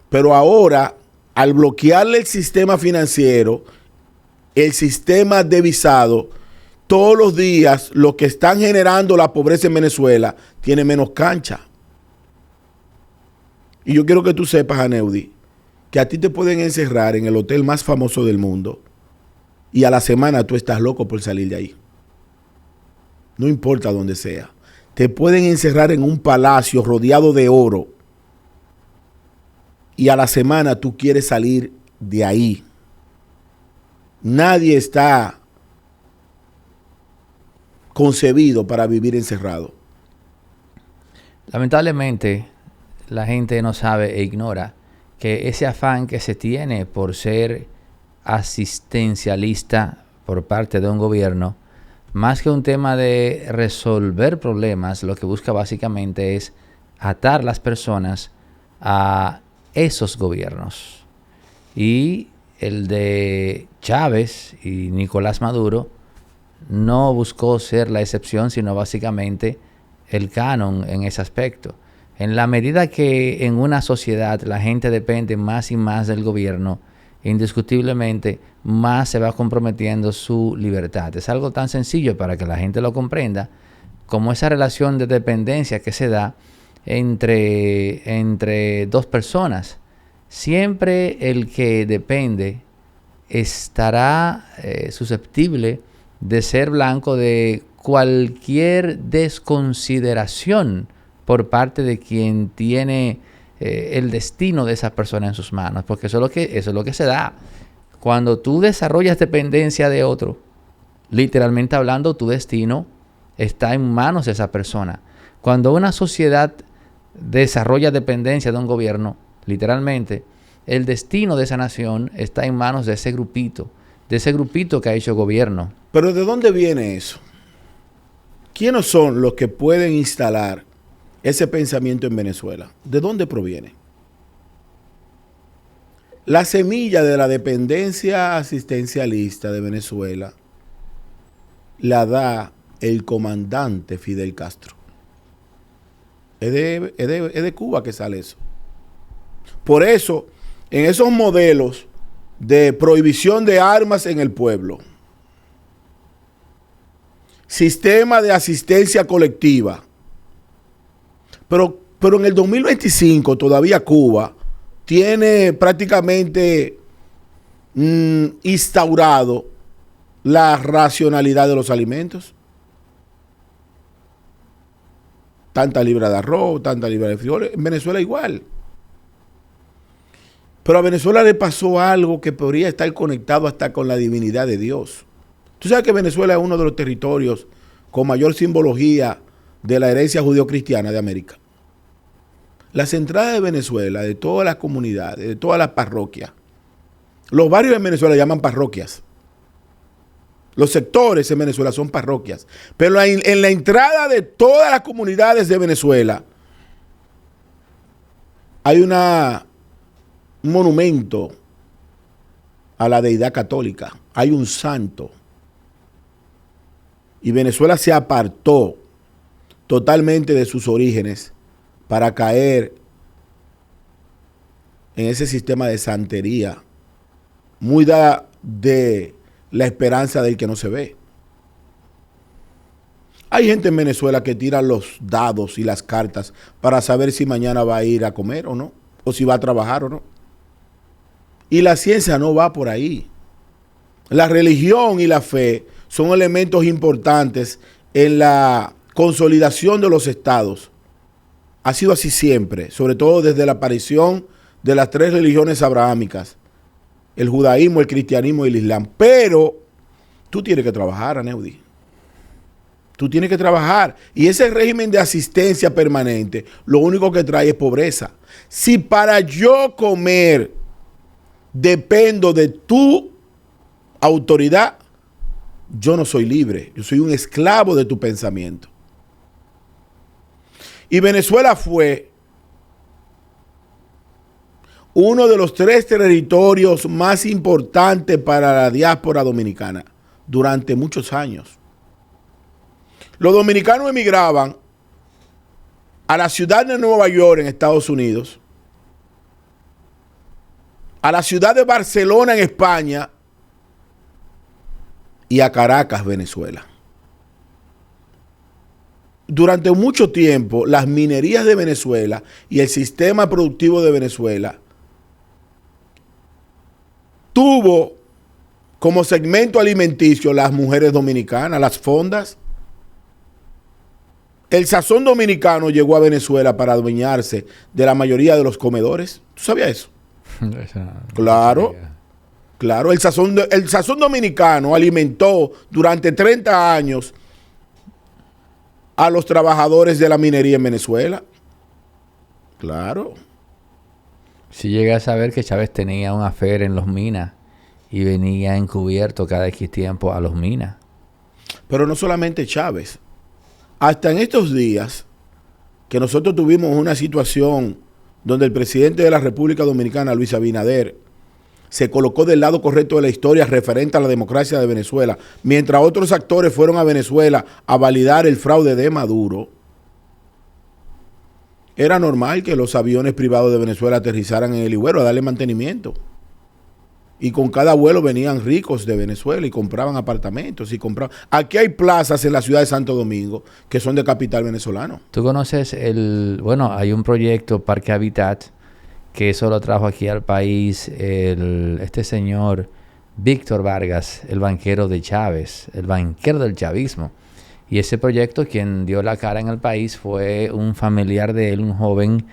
Pero ahora, al bloquearle el sistema financiero, el sistema de visado, todos los días los que están generando la pobreza en Venezuela tienen menos cancha. Y yo quiero que tú sepas, Aneudi, que a ti te pueden encerrar en el hotel más famoso del mundo y a la semana tú estás loco por salir de ahí. No importa dónde sea. Te pueden encerrar en un palacio rodeado de oro y a la semana tú quieres salir de ahí. Nadie está concebido para vivir encerrado. Lamentablemente, la gente no sabe e ignora que ese afán que se tiene por ser asistencialista por parte de un gobierno, más que un tema de resolver problemas, lo que busca básicamente es atar las personas a esos gobiernos. Y el de Chávez y Nicolás Maduro no buscó ser la excepción, sino básicamente el canon en ese aspecto. En la medida que en una sociedad la gente depende más y más del gobierno, indiscutiblemente más se va comprometiendo su libertad. Es algo tan sencillo para que la gente lo comprenda, como esa relación de dependencia que se da entre dos personas. Siempre el que depende estará susceptible de ser blanco de cualquier desconsideración por parte de quien tiene el destino de esa persona en sus manos, porque eso es lo que se da. Cuando tú desarrollas dependencia de otro, literalmente hablando, tu destino está en manos de esa persona. Cuando una sociedad desarrolla dependencia de un gobierno, literalmente, el destino de esa nación está en manos de ese grupito que ha hecho gobierno. Pero ¿de dónde viene eso? ¿Quiénes son los que pueden instalar ese pensamiento en Venezuela? ¿De dónde proviene? La semilla de la dependencia asistencialista de Venezuela la da el comandante Fidel Castro. Es de Cuba que sale eso. Por eso, en esos modelos de prohibición de armas en el pueblo, sistema de asistencia colectiva, pero en el 2025 todavía Cuba tiene prácticamente instaurado la racionalidad de los alimentos. Tanta libra de arroz, tanta libra de frijoles. En Venezuela igual. Pero a Venezuela le pasó algo que podría estar conectado hasta con la divinidad de Dios. Tú sabes que Venezuela es uno de los territorios con mayor simbología de la herencia judío-cristiana de América. Las entradas de Venezuela, de todas las comunidades, de todas las parroquias, Los barrios en Venezuela llaman parroquias. Los sectores en Venezuela son parroquias. Pero en la entrada de todas las comunidades de Venezuela hay un monumento a la deidad católica. Hay un santo. Y Venezuela se apartó totalmente de sus orígenes para caer en ese sistema de santería muy de la esperanza del que no se ve. Hay gente en Venezuela que tira los dados y las cartas para saber si mañana va a ir a comer o no, o si va a trabajar o no. Y la ciencia no va por ahí. La religión y la fe son elementos importantes en la consolidación de los estados. Ha sido así siempre, sobre todo desde la aparición de las 3 religiones abrahámicas, el judaísmo, el cristianismo y el islam. Pero tú tienes que trabajar, Aneudi. Tú tienes que trabajar. Y ese régimen de asistencia permanente lo único que trae es pobreza. Si para yo comer dependo de tu autoridad, yo no soy libre. Yo soy un esclavo de tu pensamiento. Y Venezuela fue uno de los 3 territorios más importantes para la diáspora dominicana durante muchos años. Los dominicanos emigraban a la ciudad de Nueva York en Estados Unidos, a la ciudad de Barcelona en España y a Caracas, Venezuela. Durante mucho tiempo, las minerías de Venezuela y el sistema productivo de Venezuela tuvo como segmento alimenticio las mujeres dominicanas, las fondas. El sazón dominicano llegó a Venezuela para adueñarse de la mayoría de los comedores. ¿Tú sabías eso? Claro, claro. El sazón dominicano alimentó durante 30 años a los trabajadores de la minería en Venezuela. Claro. Si llega a saber que Chávez tenía un affair en Los Minas y venía encubierto cada X tiempo a Los Minas. Pero no solamente Chávez. Hasta en estos días que nosotros tuvimos una situación donde el presidente de la República Dominicana, Luis Abinader, se colocó del lado correcto de la historia referente a la democracia de Venezuela, mientras otros actores fueron a Venezuela a validar el fraude de Maduro. Era normal que los aviones privados de Venezuela aterrizaran en el Higüero a darle mantenimiento. Y con cada vuelo venían ricos de Venezuela y compraban apartamentos. Aquí hay plazas en la ciudad de Santo Domingo que son de capital venezolano. ¿Tú conoces hay un proyecto Parque Habitat que eso lo trajo aquí al país este señor Víctor Vargas, el banquero de Chávez, el banquero del chavismo. Y ese proyecto, quien dio la cara en el país fue un familiar de él, un joven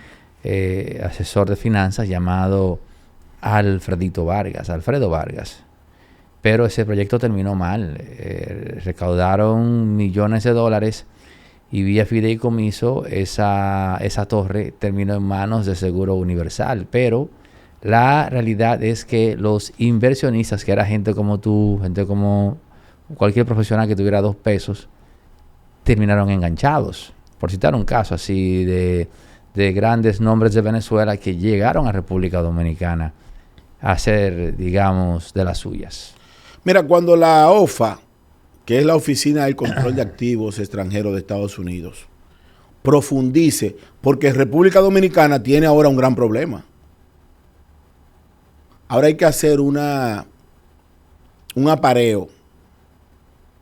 asesor de finanzas llamado Alfredo Vargas. Pero ese proyecto terminó mal. Recaudaron millones de dólares y vía fideicomiso esa torre terminó en manos de Seguro Universal. Pero la realidad es que los inversionistas, que era gente como tú, gente como cualquier profesional que tuviera 2 pesos, terminaron enganchados. Por citar un caso así de grandes nombres de Venezuela que llegaron a República Dominicana a ser, digamos, de las suyas. Mira, cuando la OFA, que es la Oficina del Control de Activos Extranjeros de Estados Unidos, profundice, porque República Dominicana tiene ahora un gran problema. Ahora hay que hacer un apareo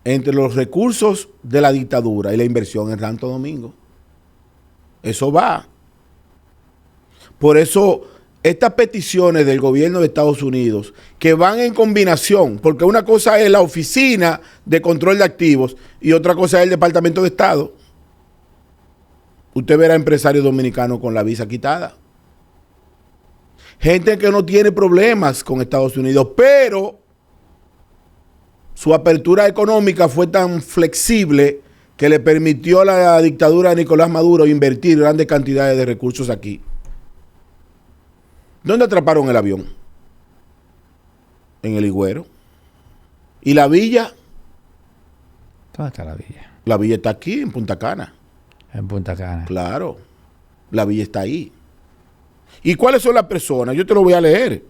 entre los recursos de la dictadura y la inversión en Santo Domingo. Eso va. Por eso, estas peticiones del gobierno de Estados Unidos, que van en combinación, porque una cosa es la Oficina de Control de Activos y otra cosa es el Departamento de Estado. Usted verá empresarios dominicanos con la visa quitada. Gente que no tiene problemas con Estados Unidos, pero su apertura económica fue tan flexible que le permitió a la dictadura de Nicolás Maduro invertir grandes cantidades de recursos aquí. ¿Dónde atraparon el avión? en el Higüero. ¿Y la villa? ¿Dónde está la villa? La villa está aquí, en Punta Cana. En Punta Cana. Claro, la villa está ahí. ¿Y cuáles son las personas? Yo te lo voy a leer.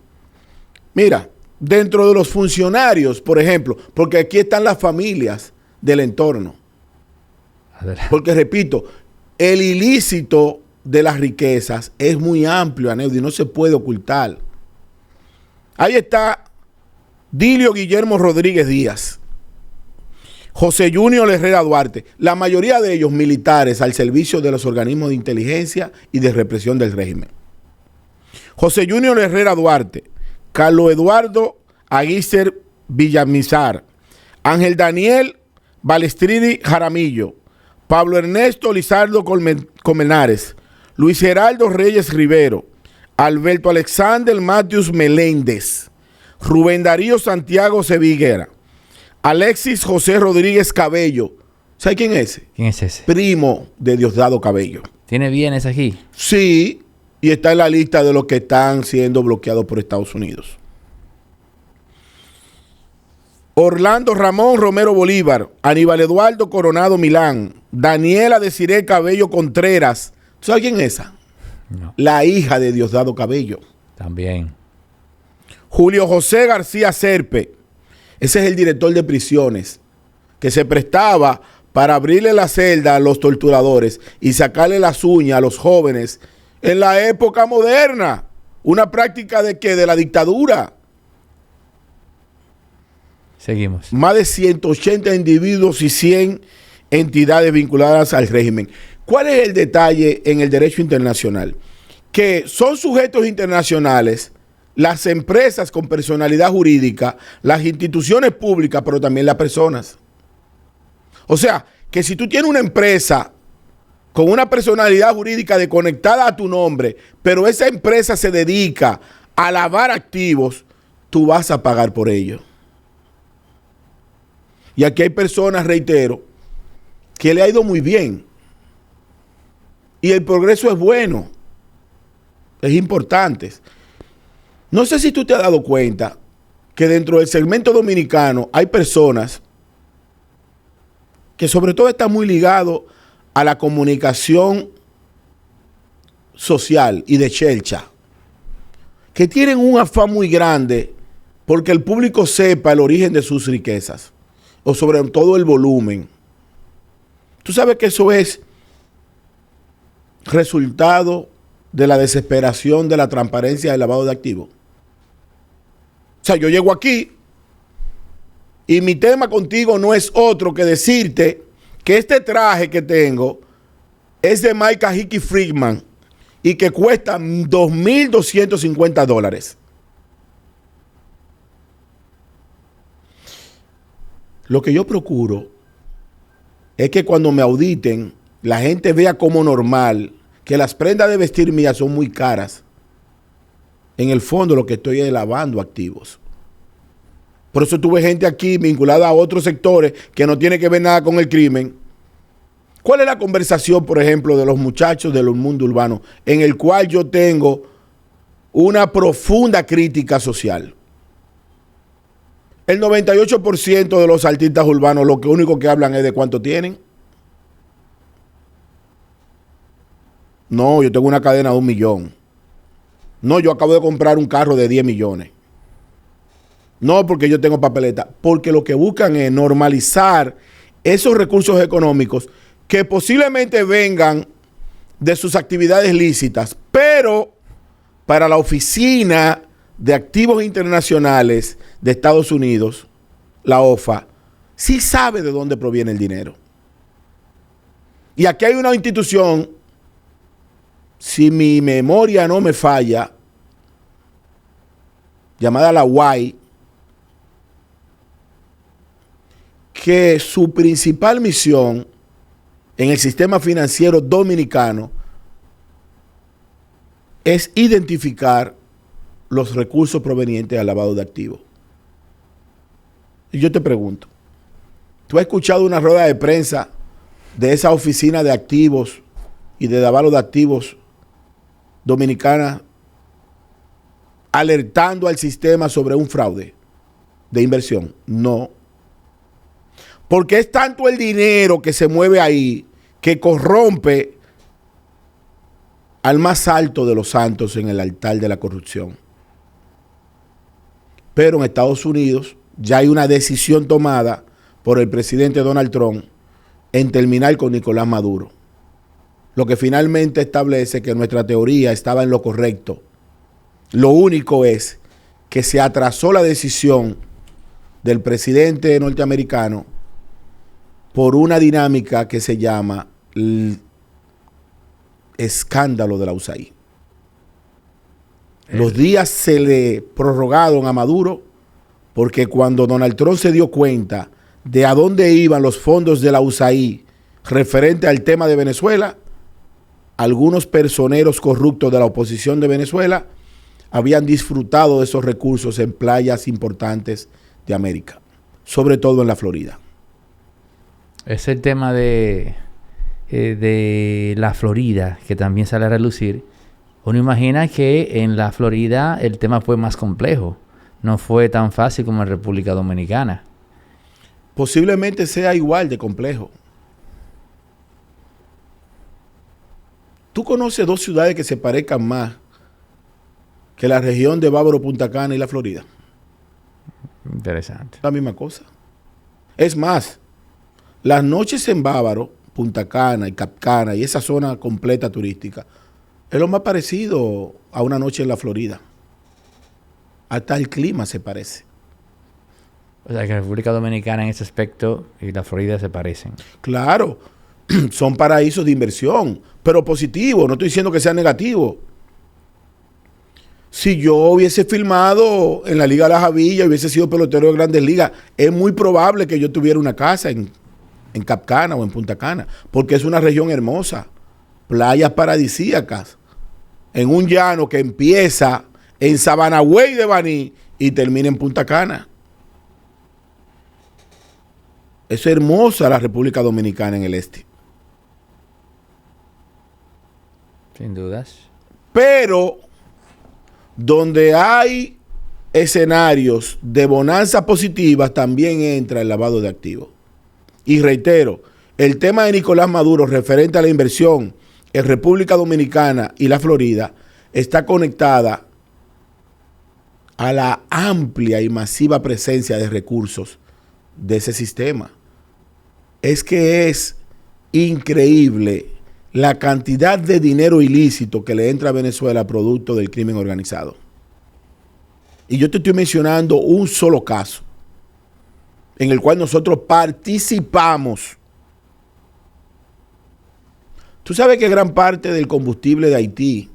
Mira, dentro de los funcionarios, por ejemplo, porque aquí están las familias del entorno. Adelante. Porque, repito, el ilícito de las riquezas es muy amplio, Aneudi, y no se puede ocultar. Ahí está Dilio Guillermo Rodríguez Díaz, José Junior Herrera Duarte, la mayoría de ellos militares al servicio de los organismos de inteligencia y de represión del régimen. José Junior Herrera Duarte, Carlos Eduardo Aguícer Villamizar, Ángel Daniel Balestridi Jaramillo, Pablo Ernesto Lizardo Colmenares, Luis Geraldo Reyes Rivero, Alberto Alexander Matius Meléndez, Rubén Darío Santiago Seviguera, Alexis José Rodríguez Cabello. ¿Sabe quién es ese? ¿Quién es ese? Primo de Diosdado Cabello. ¿Tiene bienes aquí? Sí, y está en la lista de los que están siendo bloqueados por Estados Unidos. Orlando Ramón Romero Bolívar, Aníbal Eduardo Coronado Milán, Daniela Desiree Cabello Contreras. ¿Tú sabes quién es esa? No. La hija de Diosdado Cabello. También. Julio José García Serpe. Ese es el director de prisiones, que se prestaba para abrirle la celda a los torturadores y sacarle las uñas a los jóvenes en la época moderna. Una práctica de ¿qué? De la dictadura. Seguimos. Más de 180 individuos y 100 entidades vinculadas al régimen. ¿Cuál es el detalle en el derecho internacional? Que son sujetos internacionales las empresas con personalidad jurídica, las instituciones públicas, pero también las personas. O sea, que si tú tienes una empresa con una personalidad jurídica conectada a tu nombre, pero esa empresa se dedica a lavar activos, tú vas a pagar por ello. Y aquí hay personas, reitero, que le ha ido muy bien. Y el progreso es bueno. Es importante. No sé si tú te has dado cuenta que dentro del segmento dominicano hay personas que sobre todo están muy ligados a la comunicación social y de chelcha, que tienen un afán muy grande porque el público sepa el origen de sus riquezas, o sobre todo el volumen. Tú sabes que eso es resultado de la desesperación de la transparencia del lavado de activos. O sea, yo llego aquí y mi tema contigo no es otro que decirte que este traje que tengo es de marca Hickey Friedman y que cuesta $2,250. Lo que yo procuro es que cuando me auditen, la gente vea como normal que las prendas de vestir mías son muy caras. En el fondo lo que estoy es lavando activos. Por eso tuve gente aquí vinculada a otros sectores que no tiene que ver nada con el crimen. ¿Cuál es la conversación, por ejemplo, de los muchachos del mundo urbano, en el cual yo tengo una profunda crítica social? El 98% de los artistas urbanos lo único que hablan es de cuánto tienen. No, yo tengo una cadena de 1 millón. No, yo acabo de comprar un carro de 10 millones. No, porque yo tengo papeleta. Porque lo que buscan es normalizar esos recursos económicos que posiblemente vengan de sus actividades lícitas, pero para la Oficina de Activos Internacionales de Estados Unidos, la OFA, sí sabe de dónde proviene el dinero. Y aquí hay una institución, si mi memoria no me falla, llamada la UAI, que su principal misión en el sistema financiero dominicano es identificar los recursos provenientes del lavado de activos. Y yo te pregunto, ¿tú has escuchado una rueda de prensa de esa oficina de activos y de lavado de activos dominicana alertando al sistema sobre un fraude? de inversión? No. Porque es tanto el dinero que se mueve ahí que corrompe al más alto de los santos en el altar de la corrupción. Pero en Estados Unidos ya hay una decisión tomada por el presidente Donald Trump en terminar con Nicolás Maduro. Lo que finalmente establece que nuestra teoría estaba en lo correcto. Lo único es que se atrasó la decisión del presidente norteamericano por una dinámica que se llama el escándalo de la USAID. Los días se le prorrogaron a Maduro porque cuando Donald Trump se dio cuenta de a dónde iban los fondos de la USAID referente al tema de Venezuela, algunos personeros corruptos de la oposición de Venezuela habían disfrutado de esos recursos en playas importantes de América, sobre todo en la Florida. Es el tema de la Florida, que también sale a relucir. Uno imagina que en la Florida el tema fue más complejo. No fue tan fácil como en República Dominicana. Posiblemente sea igual de complejo. ¿Tú conoces dos ciudades que se parezcan más que la región de Bávaro, Punta Cana y la Florida? Interesante. La misma cosa. Es más, las noches en Bávaro, Punta Cana y Capcana y esa zona completa turística es lo más parecido a una noche en la Florida. Hasta el clima se parece. O sea, que la República Dominicana en ese aspecto y la Florida se parecen. Claro, son paraísos de inversión, pero positivo, no estoy diciendo que sea negativo. Si yo hubiese filmado en la Liga de la Javilla, hubiese sido pelotero de Grandes Ligas, es muy probable que yo tuviera una casa en Capcana o en Punta Cana, porque es una región hermosa, playas paradisíacas, en un llano que empieza en Sabanagüey de Baní y termina en Punta Cana. Es hermosa la República Dominicana en el este. Sin dudas. Pero donde hay escenarios de bonanza positivas, también entra el lavado de activos. Y reitero, el tema de Nicolás Maduro referente a la inversión en República Dominicana y la Florida está conectada a la amplia y masiva presencia de recursos de ese sistema. Es que es increíble la cantidad de dinero ilícito que le entra a Venezuela producto del crimen organizado. Y yo te estoy mencionando un solo caso en el cual nosotros participamos. Tú sabes que gran parte del combustible de Haití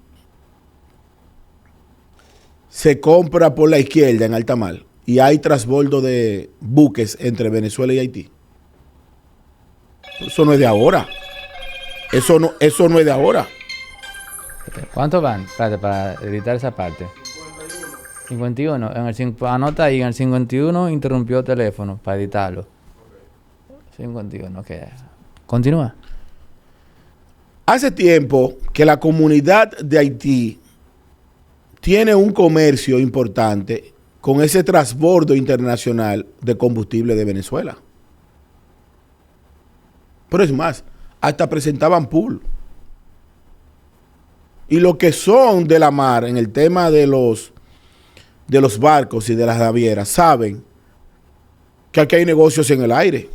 se compra por la izquierda en alta mar y hay transbordo de buques entre Venezuela y Haití. Eso no es de ahora. Eso no es de ahora. ¿Cuántos van? Espérate, para editar esa parte. 51. Anota ahí, en el 51 interrumpió teléfono para editarlo. 51, ok. Continúa. Hace tiempo que la comunidad de Haití tiene un comercio importante con ese transbordo internacional de combustible de Venezuela. Pero es más, hasta presentaban pool. Y lo que son de la mar en el tema de los barcos y de las navieras saben que aquí hay negocios en el aire.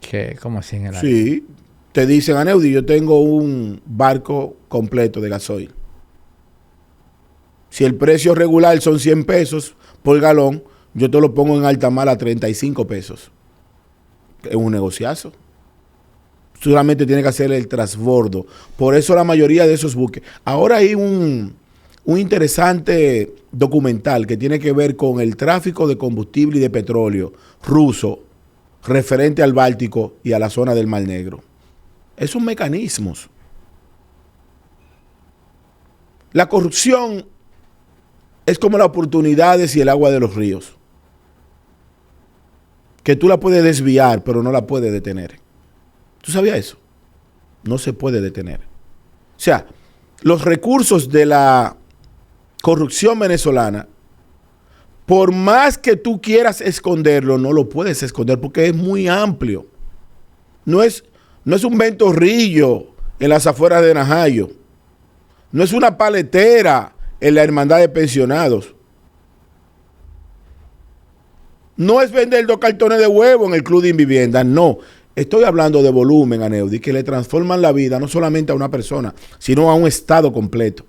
¿Qué? ¿Cómo así en el aire? Sí, te dicen, Aneudi, yo tengo un barco completo de gasoil. Si el precio regular son 100 pesos por galón, yo te lo pongo en alta mar a 35 pesos. Es un negociazo. Solamente tiene que hacer el transbordo. Por eso la mayoría de esos buques. Ahora hay un interesante documental que tiene que ver con el tráfico de combustible y de petróleo ruso referente al Báltico y a la zona del Mar Negro. Esos mecanismos. La corrupción es como las oportunidades y el agua de los ríos. Que tú la puedes desviar, pero no la puedes detener. ¿Tú sabías eso? No se puede detener. O sea, los recursos de la corrupción venezolana por más que tú quieras esconderlo, no lo puedes esconder porque es muy amplio. No es un ventorrillo en las afueras de Najayo. No es una paletera en la hermandad de pensionados. No es vender 2 cartones de huevo en el club de Invivienda, no. Estoy hablando de volumen, Aneudi, que le transforman la vida no solamente a una persona, sino a un estado completo.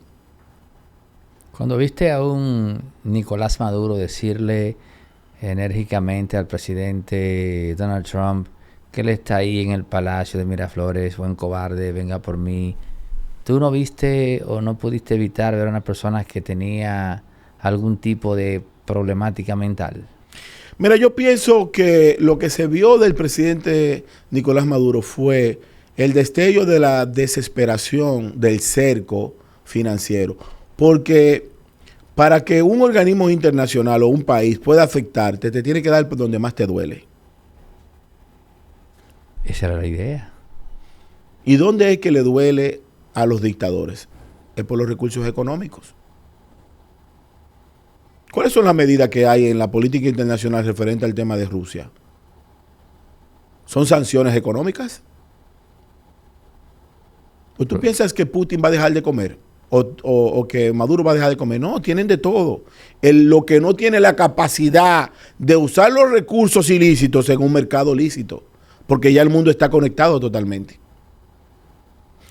Cuando viste a un Nicolás Maduro decirle enérgicamente al presidente Donald Trump que él está ahí en el Palacio de Miraflores, buen cobarde, venga por mí, ¿tú no viste o no pudiste evitar ver a una persona que tenía algún tipo de problemática mental? Mira, yo pienso que lo que se vio del presidente Nicolás Maduro fue el destello de la desesperación del cerco financiero. Porque para que un organismo internacional o un país pueda afectarte, te tiene que dar por donde más te duele. Esa era la idea. ¿Y dónde es que le duele a los dictadores? Es por los recursos económicos. ¿Cuáles son las medidas que hay en la política internacional referente al tema de Rusia? ¿Son sanciones económicas? ¿O tú piensas que Putin va a dejar de comer? ¿O que Maduro va a dejar de comer? No, tienen de todo. Lo que no tiene la capacidad de usar los recursos ilícitos en un mercado lícito, porque ya el mundo está conectado totalmente.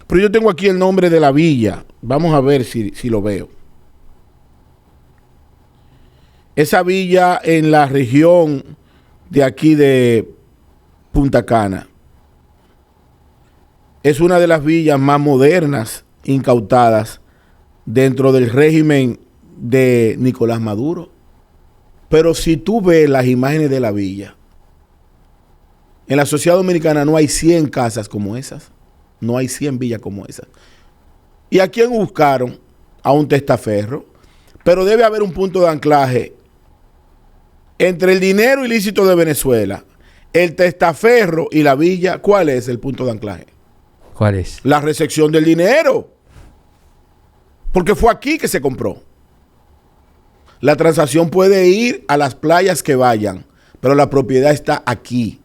Pero yo tengo aquí el nombre de la villa. Vamos a ver si lo veo. Esa villa en la región de aquí de Punta Cana es una de las villas más modernas incautadas dentro del régimen de Nicolás Maduro. Pero si tú ves las imágenes de la villa, en la sociedad dominicana no hay 100 casas como esas, no hay 100 villas como esas. ¿Y a quién buscaron? A un testaferro. Pero debe haber un punto de anclaje entre el dinero ilícito de Venezuela, el testaferro y la villa. ¿Cuál es el punto de anclaje? ¿Cuál es? La recepción del dinero. Porque fue aquí que se compró. La transacción puede ir a las playas que vayan, pero la propiedad está aquí.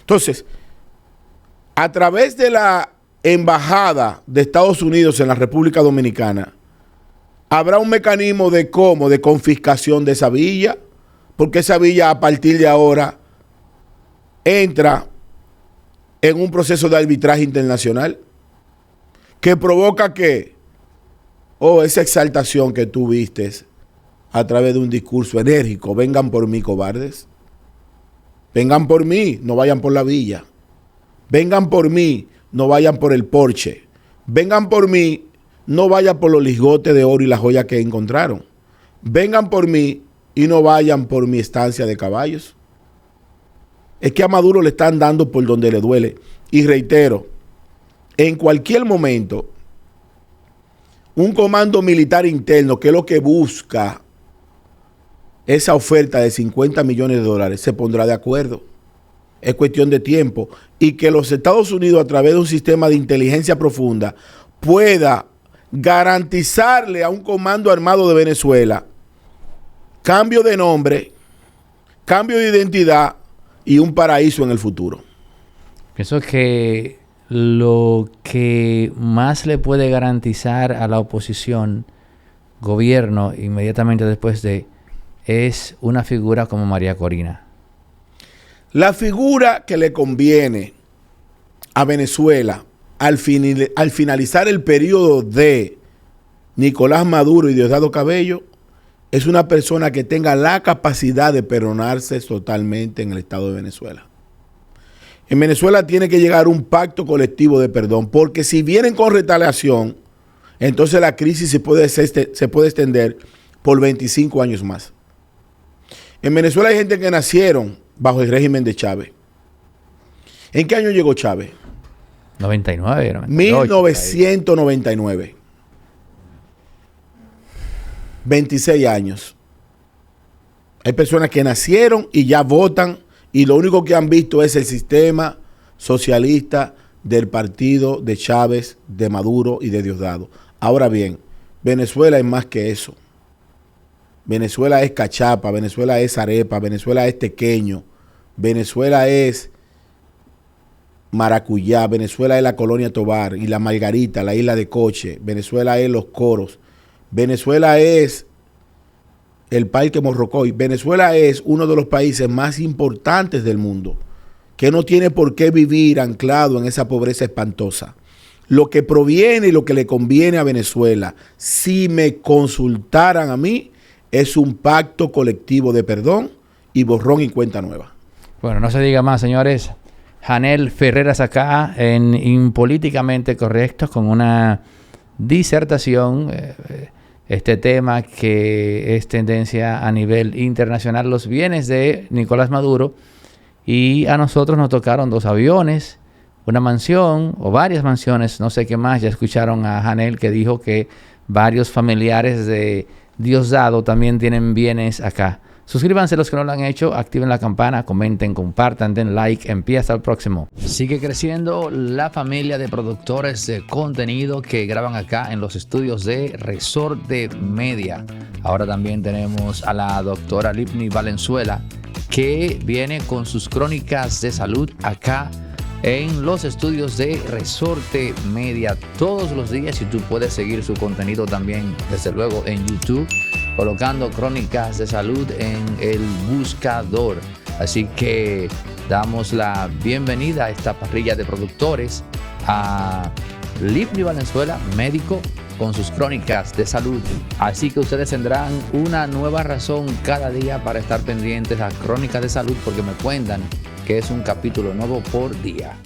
Entonces, a través de la embajada de Estados Unidos en la República Dominicana, habrá un mecanismo de cómo, de confiscación de esa villa, porque esa villa a partir de ahora entra en un proceso de arbitraje internacional que provoca que, esa exaltación que tú vistes a través de un discurso enérgico, vengan por mí, cobardes. Vengan por mí, no vayan por la villa. Vengan por mí, no vayan por el Porsche. Vengan por mí, no vayan por los lingotes de oro y las joyas que encontraron. Vengan por mí y no vayan por mi estancia de caballos. Es que a Maduro le están dando por donde le duele. Y reitero, en cualquier momento, un comando militar interno, que es lo que busca esa oferta de 50 millones de dólares, se pondrá de acuerdo. Es cuestión de tiempo. Y que los Estados Unidos, a través de un sistema de inteligencia profunda, pueda garantizarle a un comando armado de Venezuela cambio de nombre, cambio de identidad y un paraíso en el futuro. Pienso que lo que más le puede garantizar a la oposición, gobierno, inmediatamente después de, es una figura como María Corina. La figura que le conviene a Venezuela al finalizar el periodo de Nicolás Maduro y Diosdado Cabello es una persona que tenga la capacidad de perdonarse totalmente en el Estado de Venezuela. En Venezuela tiene que llegar un pacto colectivo de perdón, porque si vienen con retaliación, entonces la crisis se puede extender por 25 años más. En Venezuela hay gente que nacieron bajo el régimen de Chávez. ¿En qué año llegó Chávez? 99, 98, 1999. 26 años. Hay personas que nacieron y ya votan y lo único que han visto es el sistema socialista del partido de Chávez, de Maduro y de Diosdado. Ahora bien, Venezuela es más que eso. Venezuela es cachapa, Venezuela es arepa, Venezuela es tequeño, Venezuela es maracuyá, Venezuela es la Colonia Tovar y la Margarita, la isla de Coche, Venezuela es los coros, Venezuela es el Parque Morrocoy. Venezuela es uno de los países más importantes del mundo, que no tiene por qué vivir anclado en esa pobreza espantosa. Lo que proviene y lo que le conviene a Venezuela, si me consultaran a mí, es un pacto colectivo de perdón y borrón y cuenta nueva. Bueno, no se diga más, señores. Janel Ferreras acá en Impolíticamente Correcto con una disertación. Este tema que es tendencia a nivel internacional, los bienes de Nicolás Maduro, y a nosotros nos tocaron 2 aviones, una mansión o varias mansiones, no sé qué más. Ya escucharon a Janel que dijo que varios familiares de Diosdado también tienen bienes acá. Suscríbanse los que no lo han hecho, activen la campana, comenten, compartan, den like. Empieza el próximo. Sigue creciendo la familia de productores de contenido que graban acá en los estudios de Resorte Media. Ahora también tenemos a la doctora Livni Valenzuela, que viene con sus crónicas de salud acá en los estudios de Resorte Media todos los días, y tú puedes seguir su contenido también, desde luego, en YouTube, colocando Crónicas de Salud en el buscador. Así que damos la bienvenida a esta parrilla de productores, a Livni Valenzuela, médico, con sus Crónicas de Salud. Así que ustedes tendrán una nueva razón cada día para estar pendientes a Crónicas de Salud, porque me cuentan que es un capítulo nuevo por día.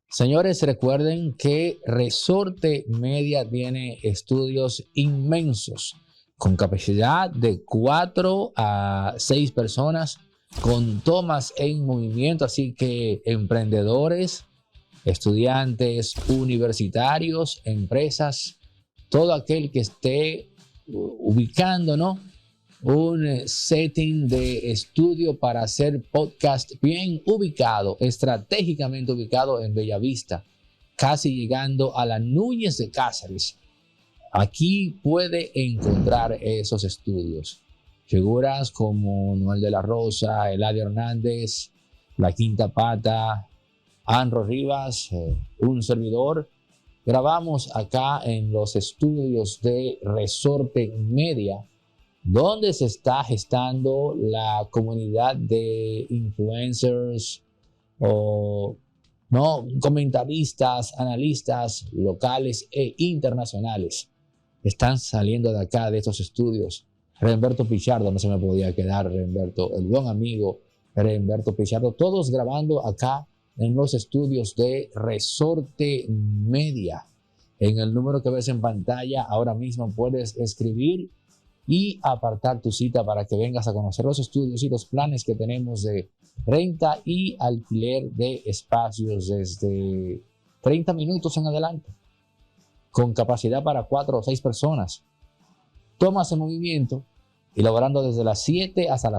Señores, recuerden que Resorte Media tiene estudios inmensos, con capacidad de 4 a 6 personas, con tomas en movimiento. Así que emprendedores, estudiantes universitarios, empresas, todo aquel que esté ubicando, ¿no?, un setting de estudio para hacer podcast bien ubicado, estratégicamente ubicado en Bellavista, casi llegando a la Núñez de Cáceres. Aquí puede encontrar esos estudios. Figuras como Noel de la Rosa, Eladio Hernández, La Quinta Pata, Anro Rivas, un servidor. Grabamos acá en los estudios de Resorte Media, donde se está gestando la comunidad de influencers o no comentaristas, analistas locales e internacionales. Están saliendo de acá, de estos estudios. Remberto Pichardo, no se me podía quedar, Remberto, el buen amigo Remberto Pichardo, todos grabando acá en los estudios de Resorte Media. En el número que ves en pantalla ahora mismo puedes escribir y apartar tu cita para que vengas a conocer los estudios y los planes que tenemos de renta y alquiler de espacios desde 30 minutos en adelante, con capacidad para 4 o 6 personas. Tomas en movimiento y laborando desde las 7 hasta las